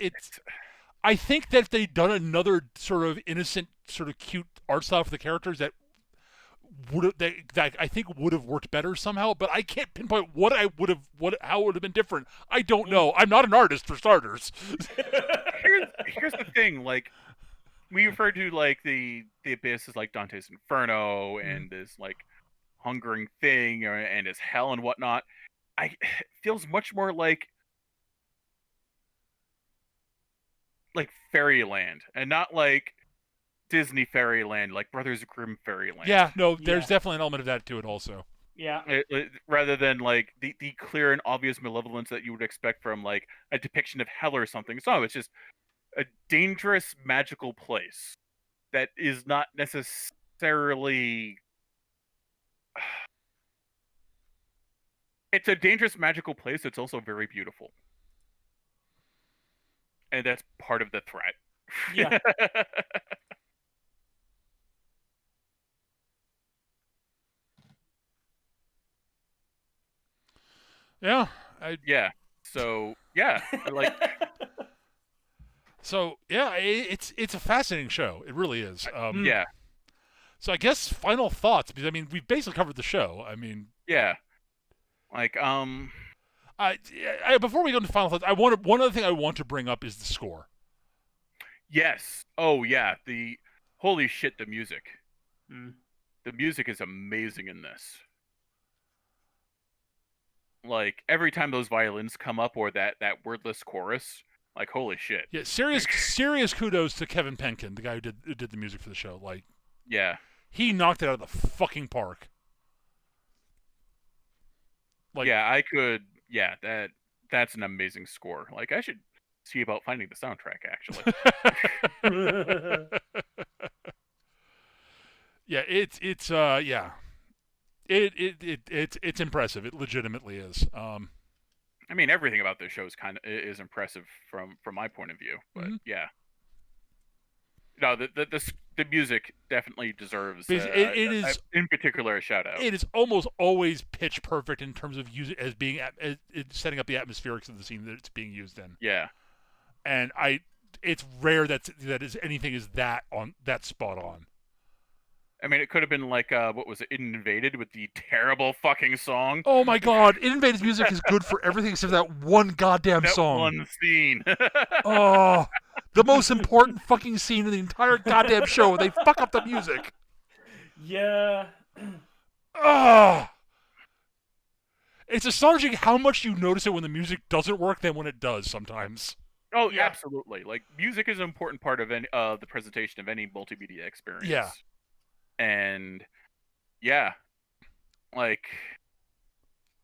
I think that if they'd done another sort of innocent, sort of cute art style for the characters, that I think would have worked better somehow. But I can't pinpoint how it would have been different. I don't know. I'm not an artist for starters. Here's the thing. Like, we refer to like the abyss as like Dante's Inferno and this like hungering thing and his hell and whatnot. It feels much more like Fairyland and not like Disney Fairyland, like Brothers Grimm Fairyland. Yeah, no, there's definitely an element of that to it also. Yeah. Rather than like the clear and obvious malevolence that you would expect from like a depiction of hell or something. So it's just a dangerous magical place that is not necessarily It's a dangerous, magical place. It's also very beautiful. And that's part of the threat. Yeah. Yeah. Yeah. So, yeah. So, yeah, it's a fascinating show. It really is. Yeah. So I guess final thoughts, because I mean we've basically covered the show. I mean, yeah. Before we go into final thoughts, one other thing I want to bring up is the score. Yes. Oh yeah. Holy shit, the music. Mm. The music is amazing in this. Like every time those violins come up, or that wordless chorus, like holy shit. Yeah, serious kudos to Kevin Penkin, the guy who did the music for the show. Like, yeah, he knocked it out of the fucking park. Like, yeah, I could. Yeah, that's an amazing score. Like, I should see about finding the soundtrack actually. Yeah, it's impressive. It legitimately is. I mean, everything about this show is impressive from my point of view. But yeah, no, the music definitely deserves. It is in particular a shout out. It is almost always pitch perfect in terms of setting up the atmospherics of the scene that it's being used in. Yeah, and it's rare that anything is that spot on. I mean, it could have been like, what was it, Invaded, with the terrible fucking song. Oh my god, Invaded's music is good for everything except that one goddamn song. That one scene. Oh, the most important fucking scene in the entire goddamn show. They fuck up the music. Yeah. Oh. It's astonishing how much you notice it when the music doesn't work than when it does sometimes. Oh, yeah, absolutely. Like, music is an important part of the presentation of any multimedia experience. Yeah. And yeah, like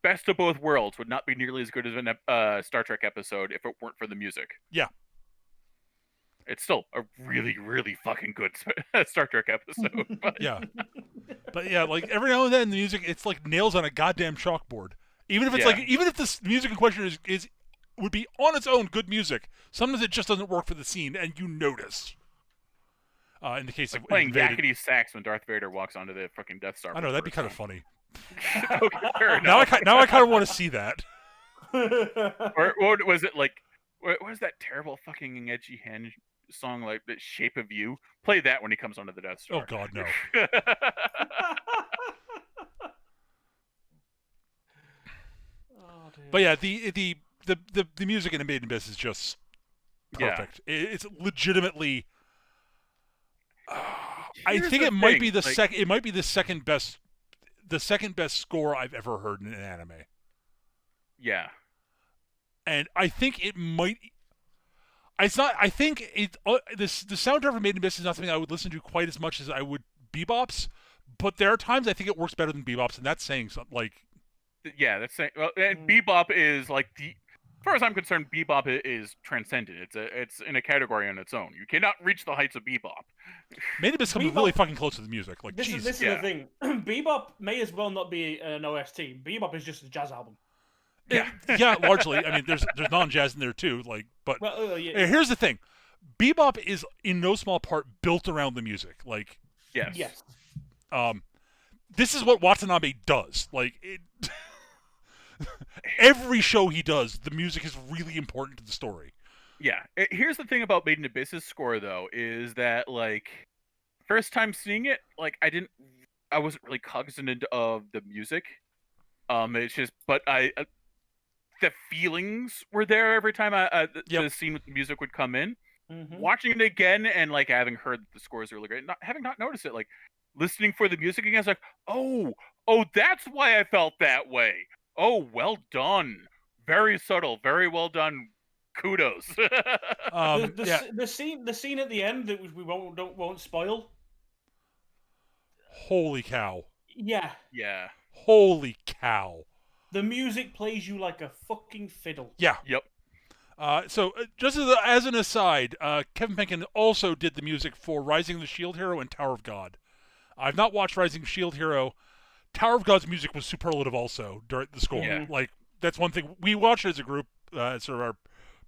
best of both worlds would not be nearly as good as a Star Trek episode if it weren't for the music. Yeah, it's still a really, really fucking good Star Trek episode. But... yeah, but yeah, like every now and then the music, it's like nails on a goddamn chalkboard. Even if it's even if the music in question would be on its own good music, sometimes it just doesn't work for the scene, and you notice. In the case of playing yakety sax when Darth Vader walks onto the fucking Death Star. I know, that'd be kind of funny. Okay, now I kind of want to see that. Or was it like? What was that terrible fucking edgy hand song, like the Shape of You? Play that when he comes onto the Death Star. Oh God, no. But yeah, the music in Made in Abyss is just perfect. Yeah. It's legitimately. I think it might be the second. It might be the second best score I've ever heard in an anime. Yeah, and I think it might. It's not. I think the soundtrack for Made in Abyss is not something I would listen to quite as much as I would Bebop's. But there are times I think it works better than Bebop's, and that's saying something. Like, yeah, that's saying. Well, and Bebop is like the. As far as I'm concerned, Bebop is transcendent. It's in a category on its own. You cannot reach the heights of Bebop. Made in Abyss comes really fucking close to the music. Like, this is the thing. Bebop may as well not be an OST. Bebop is just a jazz album. Yeah, largely. I mean, there's non-jazz in there too. Like, but here's the thing: Bebop is in no small part built around the music. Like, yes. This is what Watanabe does. Like, every show he does, the music is really important to the story. Yeah. Here's the thing about Made in Abyss's score, though, is that, like, first time seeing it, like, I wasn't really cognizant of the music. It's just, but the feelings were there every time the scene with the music would come in. Mm-hmm. Watching it again and, like, having heard the score is really great, having not noticed it, like, listening for the music again, I was like, oh, that's why I felt that way. Oh, well done. Very subtle. Very well done. Kudos. The scene at the end that we won't spoil. Holy cow. Yeah. Yeah. Holy cow. The music plays you like a fucking fiddle. Yeah. Yep. So, just as an aside, Kevin Penkin also did the music for Rising of the Shield Hero and Tower of God. I've not watched Rising of the Shield Hero. Tower of God's music was superlative also during the score. Yeah. Like, that's one thing. We watched it as a group, sort of our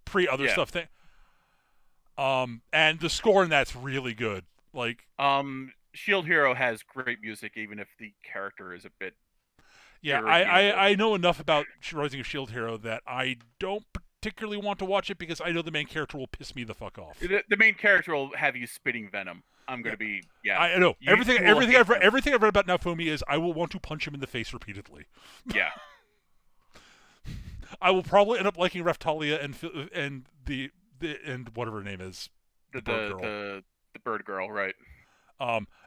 pre-other stuff thing. And the score in that's really good. Like, Shield Hero has great music, even if the character is a bit. Yeah, I know enough about Rising of Shield Hero that I don't particularly want to watch it because I know the main character will piss me the fuck off. The main character will have you spitting venom. I'm gonna be I know everything I've read about Naofumi is I will want to punch him in the face repeatedly. Yeah. I will probably end up liking Raftalia and the whatever her name is, the bird girl, right?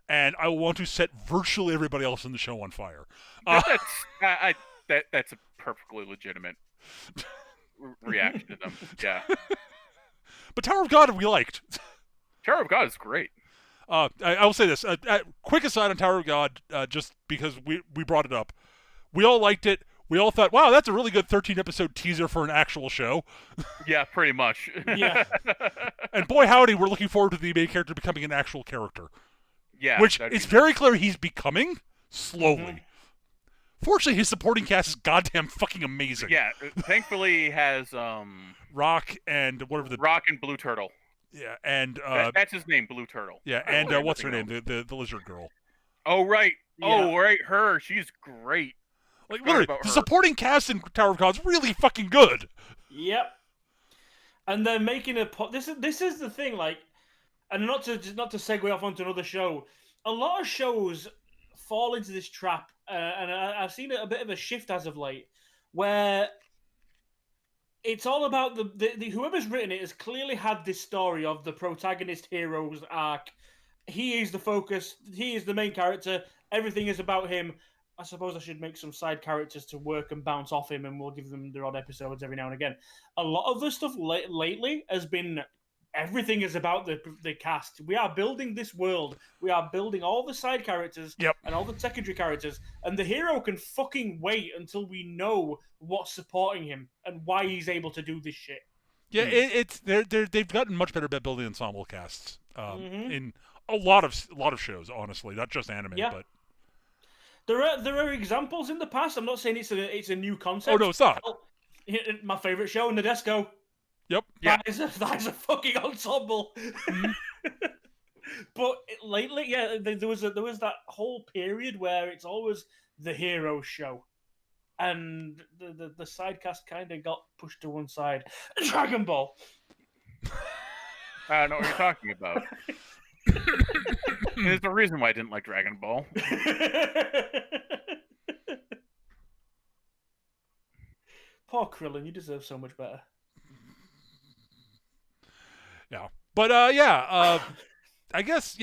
And I will want to set virtually everybody else in the show on fire. That's a perfectly legitimate reaction to them. Yeah. But Tower of God we liked. Tower of God is great. I will say this. Quick aside on Tower of God, just because we brought it up. We all liked it. We all thought, wow, that's a really good 13-episode teaser for an actual show. Yeah, pretty much. Yeah. And boy, howdy, we're looking forward to the main character becoming an actual character. Yeah. Which it's very clear he's becoming slowly. Mm-hmm. Fortunately, his supporting cast is goddamn fucking amazing. Yeah, thankfully he has Rock and whatever the Rock and Blue Turtle. Yeah, and that's his name, Blue Turtle. Yeah, and what's her name? The lizard girl. Oh right. Yeah. Oh right, her. She's great. Like literally, the supporting cast in Tower of God's really fucking good. Yep. And they're making a this is the thing, like, and not to segue off onto another show. A lot of shows fall into this trap, and I've seen a bit of a shift as of late, where it's all about the whoever's written it has clearly had this story of the protagonist hero's arc. He is the focus. He is the main character. Everything is about him. I suppose I should make some side characters to work and bounce off him, and we'll give them their odd episodes every now and again. A lot of the stuff lately has been everything is about the cast. We are building this world. We are building all the side characters and all the secondary characters, and the hero can fucking wait until we know what's supporting him and why he's able to do this shit. Yeah, they've gotten much better at building ensemble casts in a lot of shows. Honestly, not just anime, but. There are examples in the past. I'm not saying it's a new concept. Oh no, it's not. My favorite show, Nadesco. Yep. That is a fucking ensemble. Mm-hmm. But lately, there was that whole period where it's always the hero show, and the side cast kind of got pushed to one side. Dragon Ball. I don't know what you're talking about. There's a reason why I didn't like Dragon Ball. Poor Krillin, you deserve so much better. Yeah, but I guess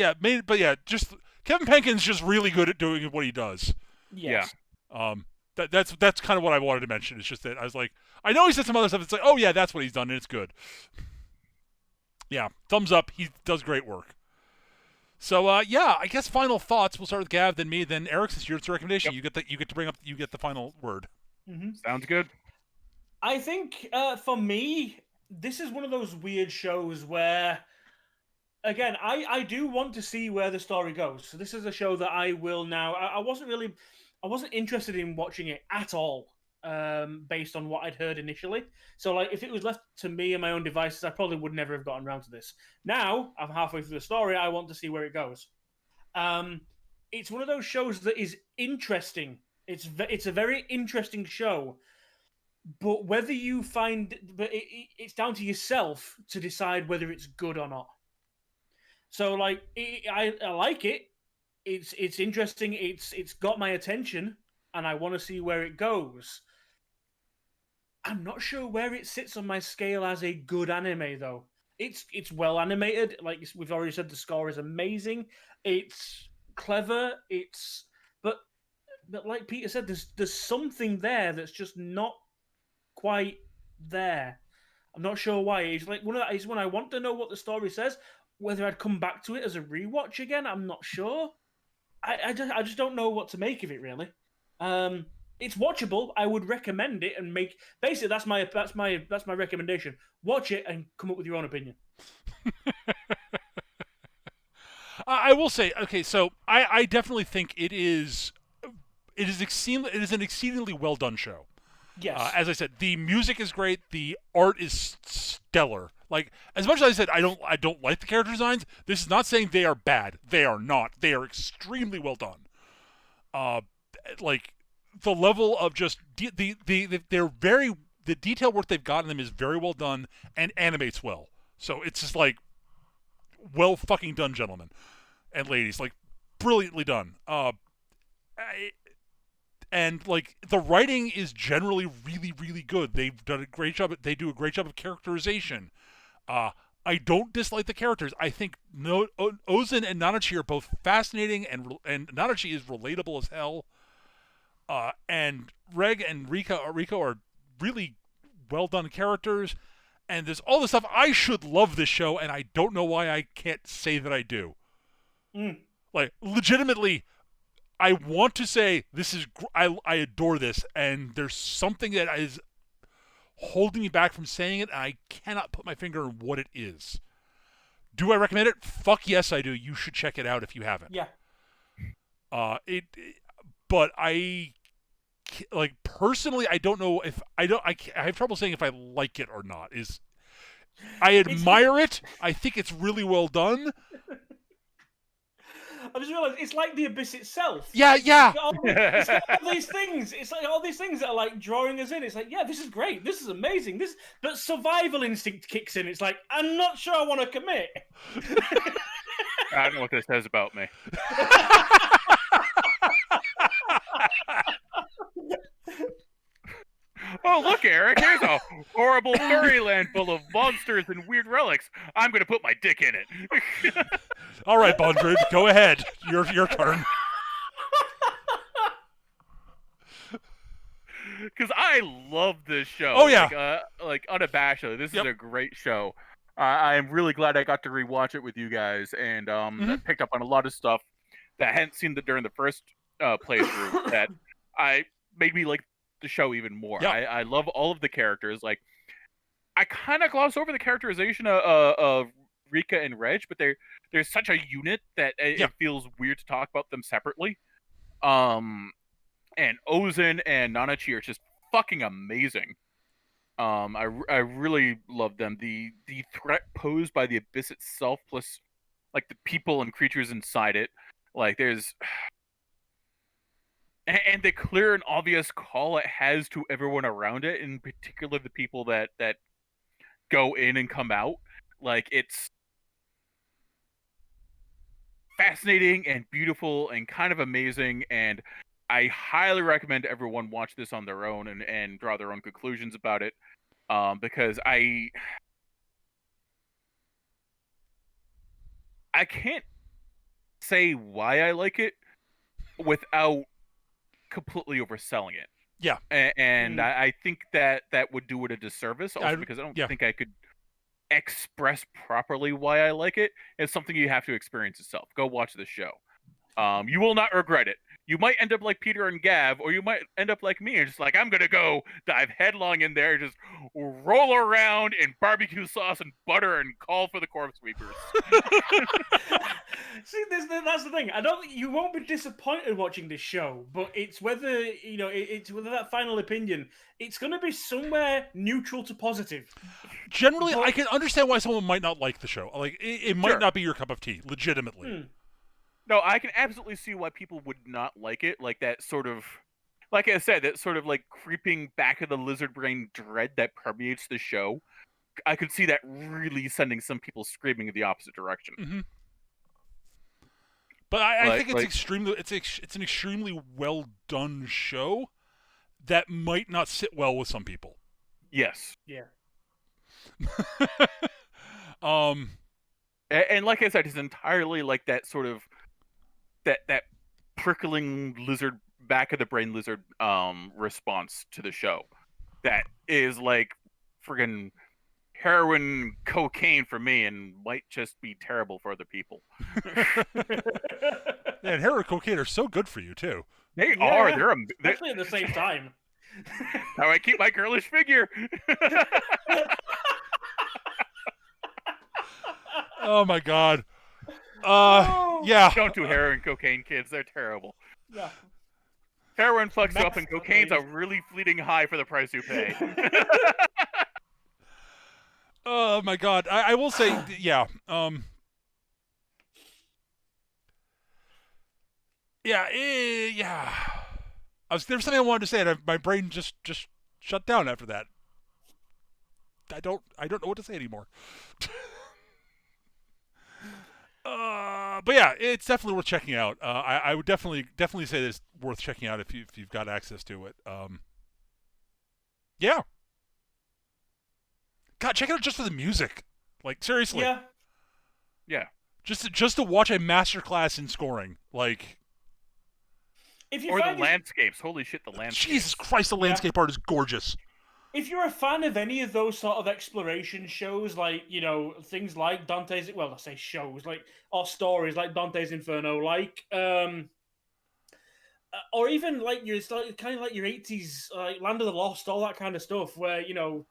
just Kevin Penkin's just really good at doing what he does. Yes. Yeah. That's kind of what I wanted to mention. It's just that I was like, I know he said some other stuff. It's like, oh yeah, that's what he's done, and it's good. Yeah, thumbs up. He does great work. So I guess final thoughts. We'll start with Gav, then me, then Eric's. It's your recommendation. Yep. You get the final word. Mm-hmm. Sounds good. I think for me, this is one of those weird shows where, again, I do want to see where the story goes. So this is a show that I will now. I wasn't interested in watching it at all. Based on what I'd heard initially. So, like, if it was left to me and my own devices, I probably would never have gotten around to this. Now, I'm halfway through the story, I want to see where it goes. It's one of those shows that is interesting. It's a very interesting show, but whether you find... But it's down to yourself to decide whether it's good or not. So, like, I like it. It's interesting. It's got my attention, and I want to see where it goes. I'm not sure where it sits on my scale as a good anime, though. It's well animated. Like we've already said, the score is amazing. It's clever. But like Peter said, there's something there that's just not quite there. I'm not sure why. It's like it's when I want to know what the story says. Whether I'd come back to it as a rewatch again, I'm not sure. I just don't know what to make of it, really. It's watchable. I would recommend it and make basically that's my recommendation. Watch it and come up with your own opinion. I will say, okay, so I definitely think it is is an exceedingly well done show. Yes. As I said, the music is great. The art is stellar. Like, as much as I said I don't like the character designs, this is not saying they are bad. They are not. They are extremely well done. Like the level of just the detail work they've got in them is very well done and animates well. So it's just like well fucking done, gentlemen and ladies. Like brilliantly done. And like the writing is generally really, really good. They've done a great job. They do a great job of characterization. I don't dislike the characters. I think Ozen and Nanachi are both fascinating, and Nanachi is relatable as hell. And Reg and Rico are really well done characters. And there's all this stuff. I should love this show, and I don't know why I can't say that I do. Like legitimately, I want to say this is. I adore this, and there's something that is holding me back from saying it, and I cannot put my finger on what it is. Do I recommend it? Fuck yes, I do. You should check it out if you haven't. Yeah. But I, like, personally, I don't know if I have trouble saying if I like it or not. I admire it. I think it's really well done. I just realized it's like the Abyss itself. Yeah. It's got all these things. It's like all these things that are like drawing us in. It's like, yeah, this is great. This is amazing. But survival instinct kicks in. It's like, I'm not sure I want to commit. I don't know what this says about me. Oh, look, Eric, here's a horrible fairyland full of monsters and weird relics. I'm going to put my dick in it. All right, Bondred, go ahead. Your turn. Because I love this show. Oh, yeah. Like unabashedly, this is a great show. I am really glad I got to rewatch it with you guys, and I picked up on a lot of stuff that I hadn't seen during the first playthrough that made me like the show even more. Yeah. I love all of the characters. Like, I kind of gloss over the characterization of Rika and Reg, but they're such a unit that it feels weird to talk about them separately. And Ozen and Nanachi are just fucking amazing. I really love them. The threat posed by the Abyss itself, plus like the people and creatures inside it, like there's. And the clear and obvious call it has to everyone around it, in particular the people that go in and come out. Like, it's fascinating and beautiful and kind of amazing, and I highly recommend everyone watch this on their own and draw their own conclusions about it, because I can't say why I like it without completely overselling it. Yeah. And I think that would do it a disservice, also because I don't think I could express properly why I like it. It's something you have to experience yourself. Go watch this show. You will not regret it. You might end up like Peter and Gav, or you might end up like me and just like, I'm going to go dive headlong in there, just roll around in barbecue sauce and butter and call for the corpse sweepers. See, that's the thing. I don't think you won't be disappointed watching this show, but it's whether, it's whether that final opinion, it's going to be somewhere neutral to positive. Generally, I can understand why someone might not like the show. Like, it might not be your cup of tea, legitimately. No, I can absolutely see why people would not like it. Like that sort of, like I said, that sort of like creeping back of the lizard brain dread that permeates the show. I could see that really sending some people screaming in the opposite direction. Mm-hmm. But I think it's an extremely well done show that might not sit well with some people. Yes. Yeah. And like I said, it's entirely like that sort of that prickling lizard, back of the brain lizard response to the show that is like friggin' heroin, cocaine for me, and might just be terrible for other people. And heroin and cocaine are so good for you too. They are. They're especially at the same time. How I keep my girlish figure. Oh my god. Yeah. Don't do heroin, cocaine, kids. They're terrible. Yeah. Heroin fucks you up, and cocaine's a really fleeting high for the price you pay. Oh my god! I will say, yeah. Yeah. There was something I wanted to say, and my brain just shut down after that. I don't know what to say anymore. But yeah, it's definitely worth checking out. I would definitely say it's worth checking out if you've got access to it. Yeah. God, check it out just for the music. Like, seriously. Yeah. Just to watch a masterclass in scoring. Like, or the landscapes. Holy shit, the landscapes. Jesus Christ, the landscape art is gorgeous. If you're a fan of any of those sort of exploration shows, like, you know, things like Dante's, well, I say shows, like, or stories like Dante's Inferno, like, or even like it's like kind of like your 80s, like Land of the Lost, all that kind of stuff, where, you know,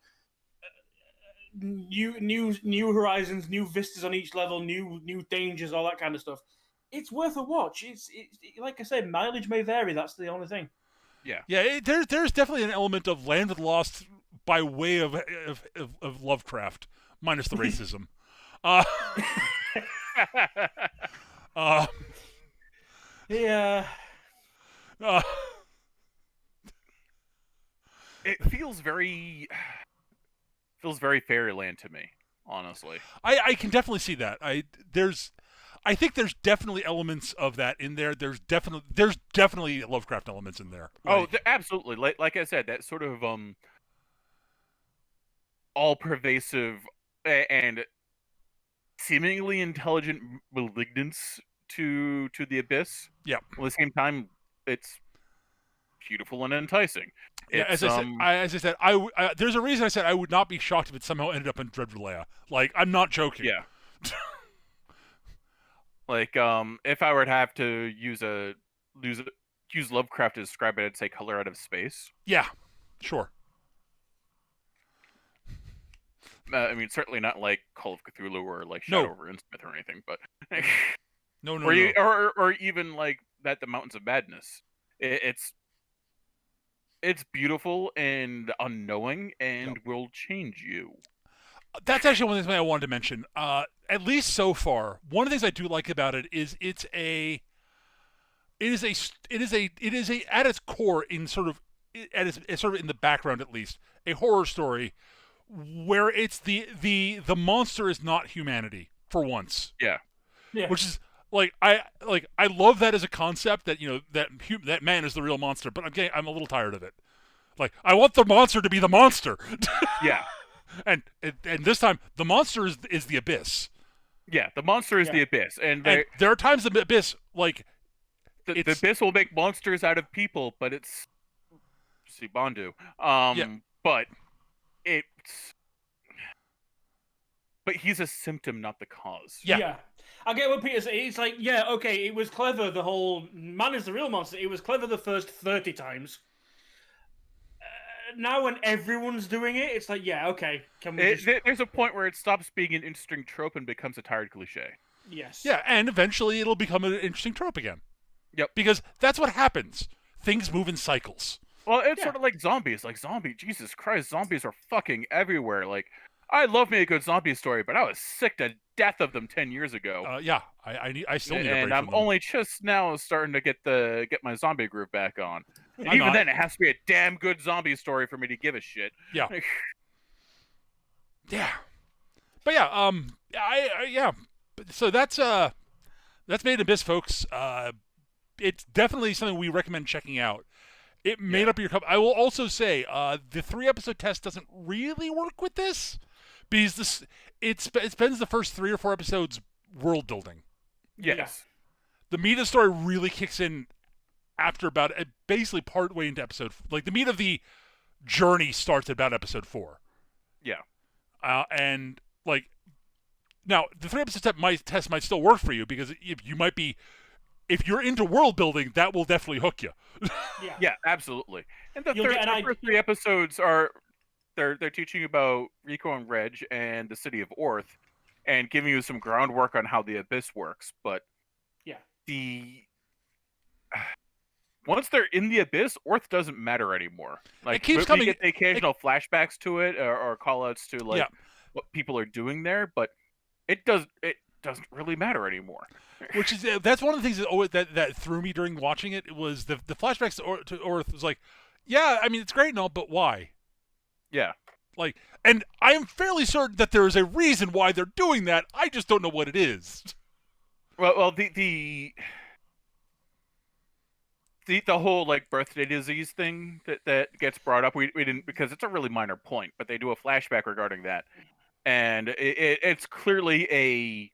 new horizons, new vistas on each level, new dangers, all that kind of stuff. It's worth a watch. It's like I said, mileage may vary. That's the only thing. Yeah. There's definitely an element of Land of the Lost by way of Lovecraft, minus the racism. Yeah. It feels very Fairyland to me, honestly. I can definitely see that. I think there's definitely elements of that in there. There's definitely Lovecraft elements in there. Like, absolutely. Like I said, that sort of all-pervasive and seemingly intelligent malignance to the abyss. Yeah. At the same time, it's beautiful and enticing. Yeah, as I said, there's a reason I said I would not be shocked if it somehow ended up in Dreadful Leia. Like, I'm not joking. Yeah. Like, if I were to have to use Lovecraft to describe it, I'd say Color Out of Space. Yeah, sure. I mean, certainly not like Call of Cthulhu or like Shadow over Innsmouth or anything, but no. Or even like that, the Mountains of Madness. It's beautiful and unknowing and will change you. That's actually one thing I wanted to mention. At least so far, one of the things I do like about it is it is a at its core in sort of in the background at least a horror story where it's the monster is not humanity for once. Yeah. Which is I love that as a concept that, you know, that man is the real monster, but I'm a little tired of it. Like, I want the monster to be the monster. Yeah. And this time the monster is the abyss. Yeah, the monster is the abyss, and there are times the abyss, like, the abyss will make monsters out of people, but it's Sibandu. But he's a symptom, not the cause. Yeah. I get what Peter said. It's like, yeah, okay, it was clever, the whole man is the real monster. It was clever the first 30 times. Now when everyone's doing it, it's like, yeah, okay. There's a point where it stops being an interesting trope and becomes a tired cliche. Yes. Yeah, and eventually it'll become an interesting trope again. Yep. Because that's what happens. Things move in cycles. Well, it's sort of like zombies. Like, Jesus Christ, zombies are fucking everywhere. Like, I love me a good zombie story, but I was sick to death of them 10 years ago. Yeah, I still need a break and I'm from them. only just now starting to get my zombie groove back on. And even then, it has to be a damn good zombie story for me to give a shit. Yeah. Yeah. But yeah, so that's Made in Abyss, folks. It's definitely something we recommend checking out. It made up your cup. I will also say the 3-episode test doesn't really work with this because it spends the first 3 or 4 episodes world building. Yes. The meat of the story really kicks in after about basically part way into episode. Like, the meat of the journey starts at about episode 4. Yeah. And like, now the 3-episode test might still work for you because if you're into world building, that will definitely hook you. Yeah, absolutely. And the first 3 episodes are they're teaching you about Rico and Reg and the city of Orth, and giving you some groundwork on how the Abyss works. But once they're in the abyss, Orth doesn't matter anymore. Like, it keeps we coming. Get the occasional flashbacks to it or call-outs to like Yeah. what people are doing there, but it doesn't really matter anymore. Which is that's one of the things that threw me during watching it. It was the flashbacks to Orth was like, yeah, I mean it's great and all, but why? Yeah. Like, and I am fairly certain that there is a reason why they're doing that. I just don't know what it is. Well, the whole like birthday disease thing that gets brought up, we didn't, because it's a really minor point, but they do a flashback regarding that, and it's clearly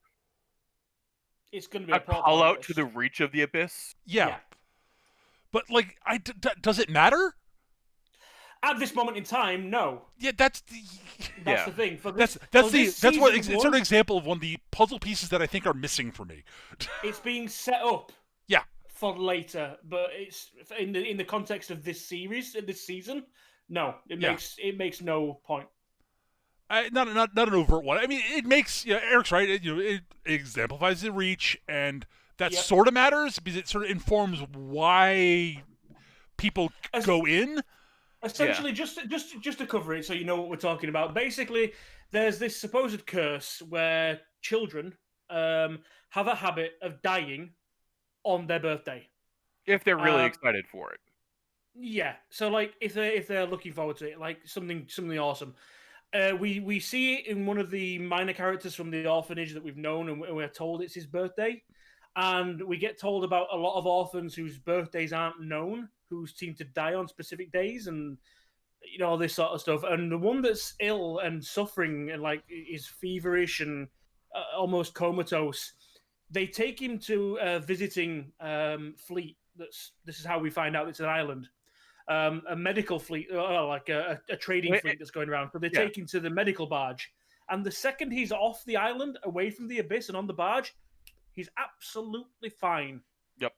it's going to be a call out to the reach of the abyss. Yeah. But like, does it matter? At this moment in time, no. Yeah, that's the thing. That's what it's sort of example of one of the puzzle pieces that I think are missing for me. It's being set up. Yeah. For later, but it's in the context of this series, this season. No, it makes no point. Not an overt one. I mean, it makes Eric's right. It exemplifies the reach, and that sort of matters because it sort of informs why people go in. Essentially, just to cover it, so you know what we're talking about. Basically, there's this supposed curse where children have a habit of dying on their birthday, if they're really excited for it. Yeah, so like if they're looking forward to it, like something awesome. We see it in one of the minor characters from the orphanage that we've known, and we're told it's his birthday. And we get told about a lot of orphans whose birthdays aren't known, who seem to die on specific days, and all this sort of stuff. And the one that's ill and suffering and like is feverish and almost comatose, they take him to a visiting fleet. This is how we find out it's an island. A medical fleet, like a trading fleet that's going around. So they take him to the medical barge. And the second he's off the island, away from the abyss and on the barge, he's absolutely fine. Yep.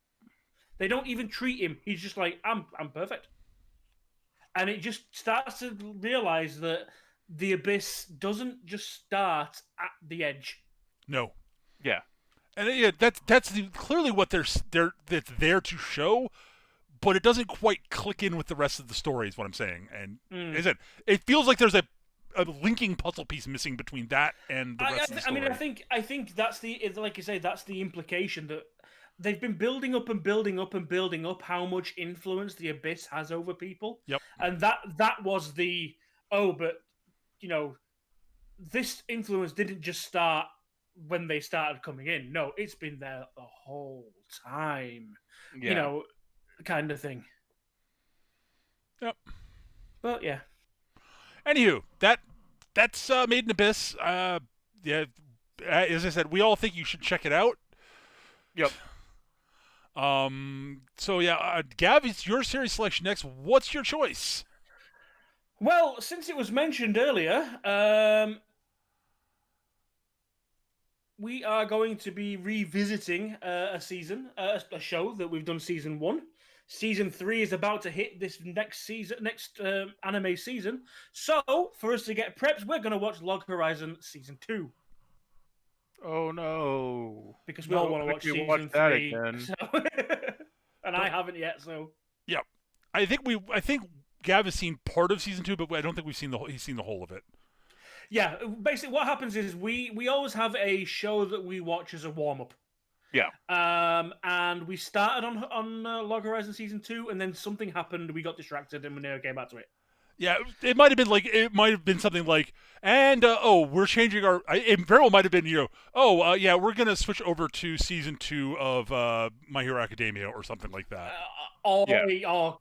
They don't even treat him. He's just like, I'm perfect. And it just starts to realize that the abyss doesn't just start at the edge. No. Yeah. And that's clearly what that's there to show, but it doesn't quite click in with the rest of the story, is what I'm saying. And as I said, it feels like there's a linking puzzle piece missing between that and the rest of the story. I mean, I think that's like you say, that's the implication that they've been building up and building up and building up how much influence the abyss has over people. Yep. And that was but this influence didn't just start when they started coming in. No, it's been there the whole time. Yeah. Kind of thing. Yep. But yeah. Anywho, that's Made in Abyss. Yeah, as I said, we all think you should check it out. Yep. So yeah, Gav, it's your series selection next. What's your choice? Well, since it was mentioned earlier, we are going to be revisiting a show that we've done season 1. Season 3 is about to hit this next anime season. So, for us to get prepped, we're going to watch Log Horizon season 2. Oh no! Because we all want to watch season 3 again. So and I haven't yet. So yeah, I think Gav has seen part of season 2, but I don't think he's seen the whole of it. Yeah, basically what happens is we always have a show that we watch as a warm up. Yeah. And we started on Log Horizon season 2, and then something happened. We got distracted, and we never came back to it. Yeah, it might have been something like, and we're changing our. It very well might have been we're gonna switch over to season 2 of My Hero Academia or something like that. Or the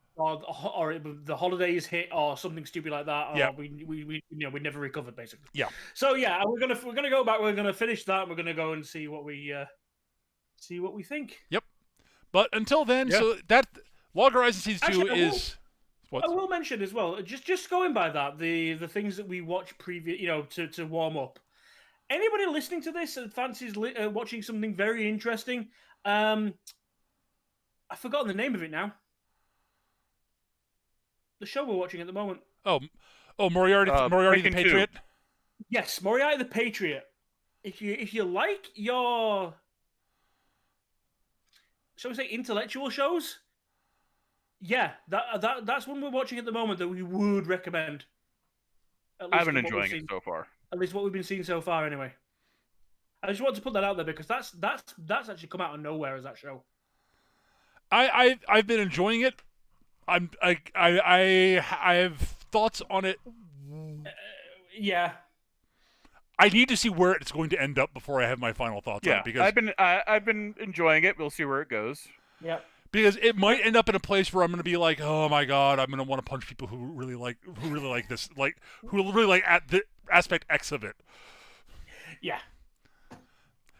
holidays hit or something stupid like that. Or we never recovered basically. Yeah. So yeah, we're gonna go back. We're gonna finish that. And we're gonna go and see what we think. Yep. But until then, so that Log Horizon season 2 is. I will mention as well, just going by that, the things that we watch to warm up. Anybody listening to this and fancies watching something very interesting? I've forgotten the name of it now. The show we're watching at the moment. Oh, Moriarty the Patriot. Yes, Moriarty the Patriot. If you like your, shall we say, intellectual shows, Yeah, that's one we're watching at the moment that we would recommend. I've been enjoying it so far. At least what we've been seeing so far, anyway. I just want to put that out there because that's actually come out of nowhere as that show. I've been enjoying it. I have thoughts on it. Yeah. I need to see where it's going to end up before I have my final thoughts on it. Because I've been enjoying it. We'll see where it goes. Yeah. Because it might end up in a place where I'm going to be like, oh my god, I'm going to want to punch people who really like this, like who really like at the aspect X of it. Yeah.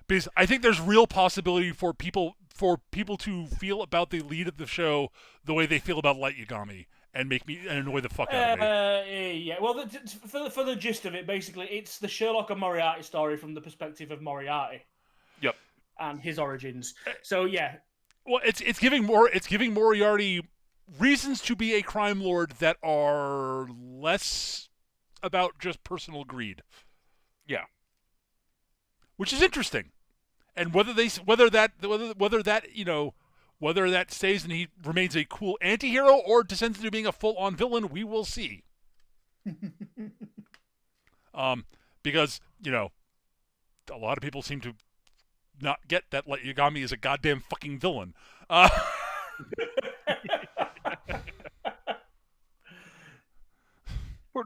Because I think there's real possibility for people to feel about the lead of the show the way they feel about Light Yagami and make me annoy the fuck out of me. Yeah. Well, for the gist of it, basically, it's the Sherlock and Moriarty story from the perspective of Moriarty. Yep. And his origins. So yeah. Well, it's giving Moriarty reasons to be a crime lord that are less about just personal greed. Yeah. Which is interesting. And whether that stays and he remains a cool anti-hero or descends into being a full-on villain, we will see. Because, a lot of people seem to not get that Light Yagami is a goddamn fucking villain.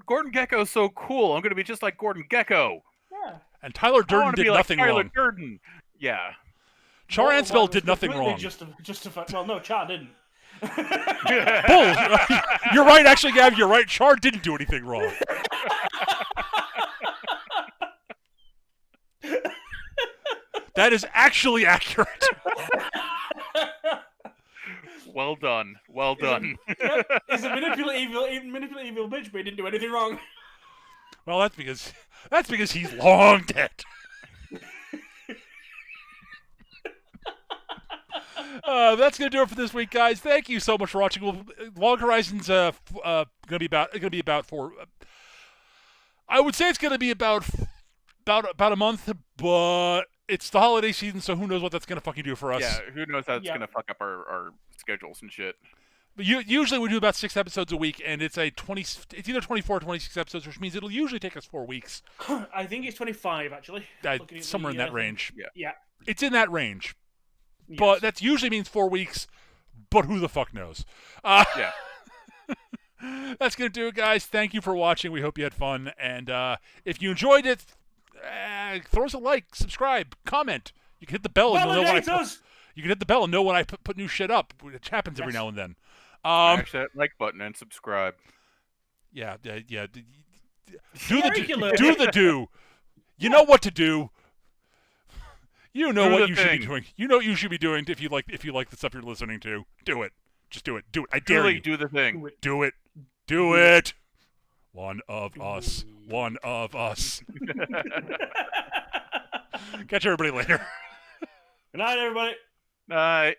Gordon Gekko's so cool. I'm going to be just like Gordon Gekko. Yeah. And Tyler Durden did nothing wrong. Durden. Yeah. Char Ansbell did nothing wrong. Well, no, Char didn't. Bull. You're right, actually, Gav. You're right. Char didn't do anything wrong. That is actually accurate. Well done. Well done. He's a manipulative evil bitch, but he didn't do anything wrong. Well, that's because he's long dead. That's gonna do it for this week, guys. Thank you so much for watching. Long Horizon's gonna be about for. I would say it's gonna be about a month, but it's the holiday season, so who knows what that's gonna fucking do for us? Yeah, who knows how it's gonna fuck up our schedules and shit. But usually we do about 6 episodes a week, and it's either 24 or 26 episodes, which means it'll usually take us 4 weeks. I think it's 25 actually. Somewhere in that range. Yeah. It's in that range. Yes. But that usually means 4 weeks, but who the fuck knows? Yeah. That's going to do it, guys. Thank you for watching. We hope you had fun. And if you enjoyed it, throw us a like, subscribe, comment. You can hit the bell and know when you can hit the bell and know when I put new shit up, which happens every now and then. Smash that like button and subscribe. Yeah. Do the do. You know what to do. You know what you should be doing. You know what you should be doing if you like the stuff you're listening to. Do it. Just do it. Do it. I dare you. Do the thing. Do it. Do it. One of us. One of us. Catch everybody later. Good night, everybody. Night.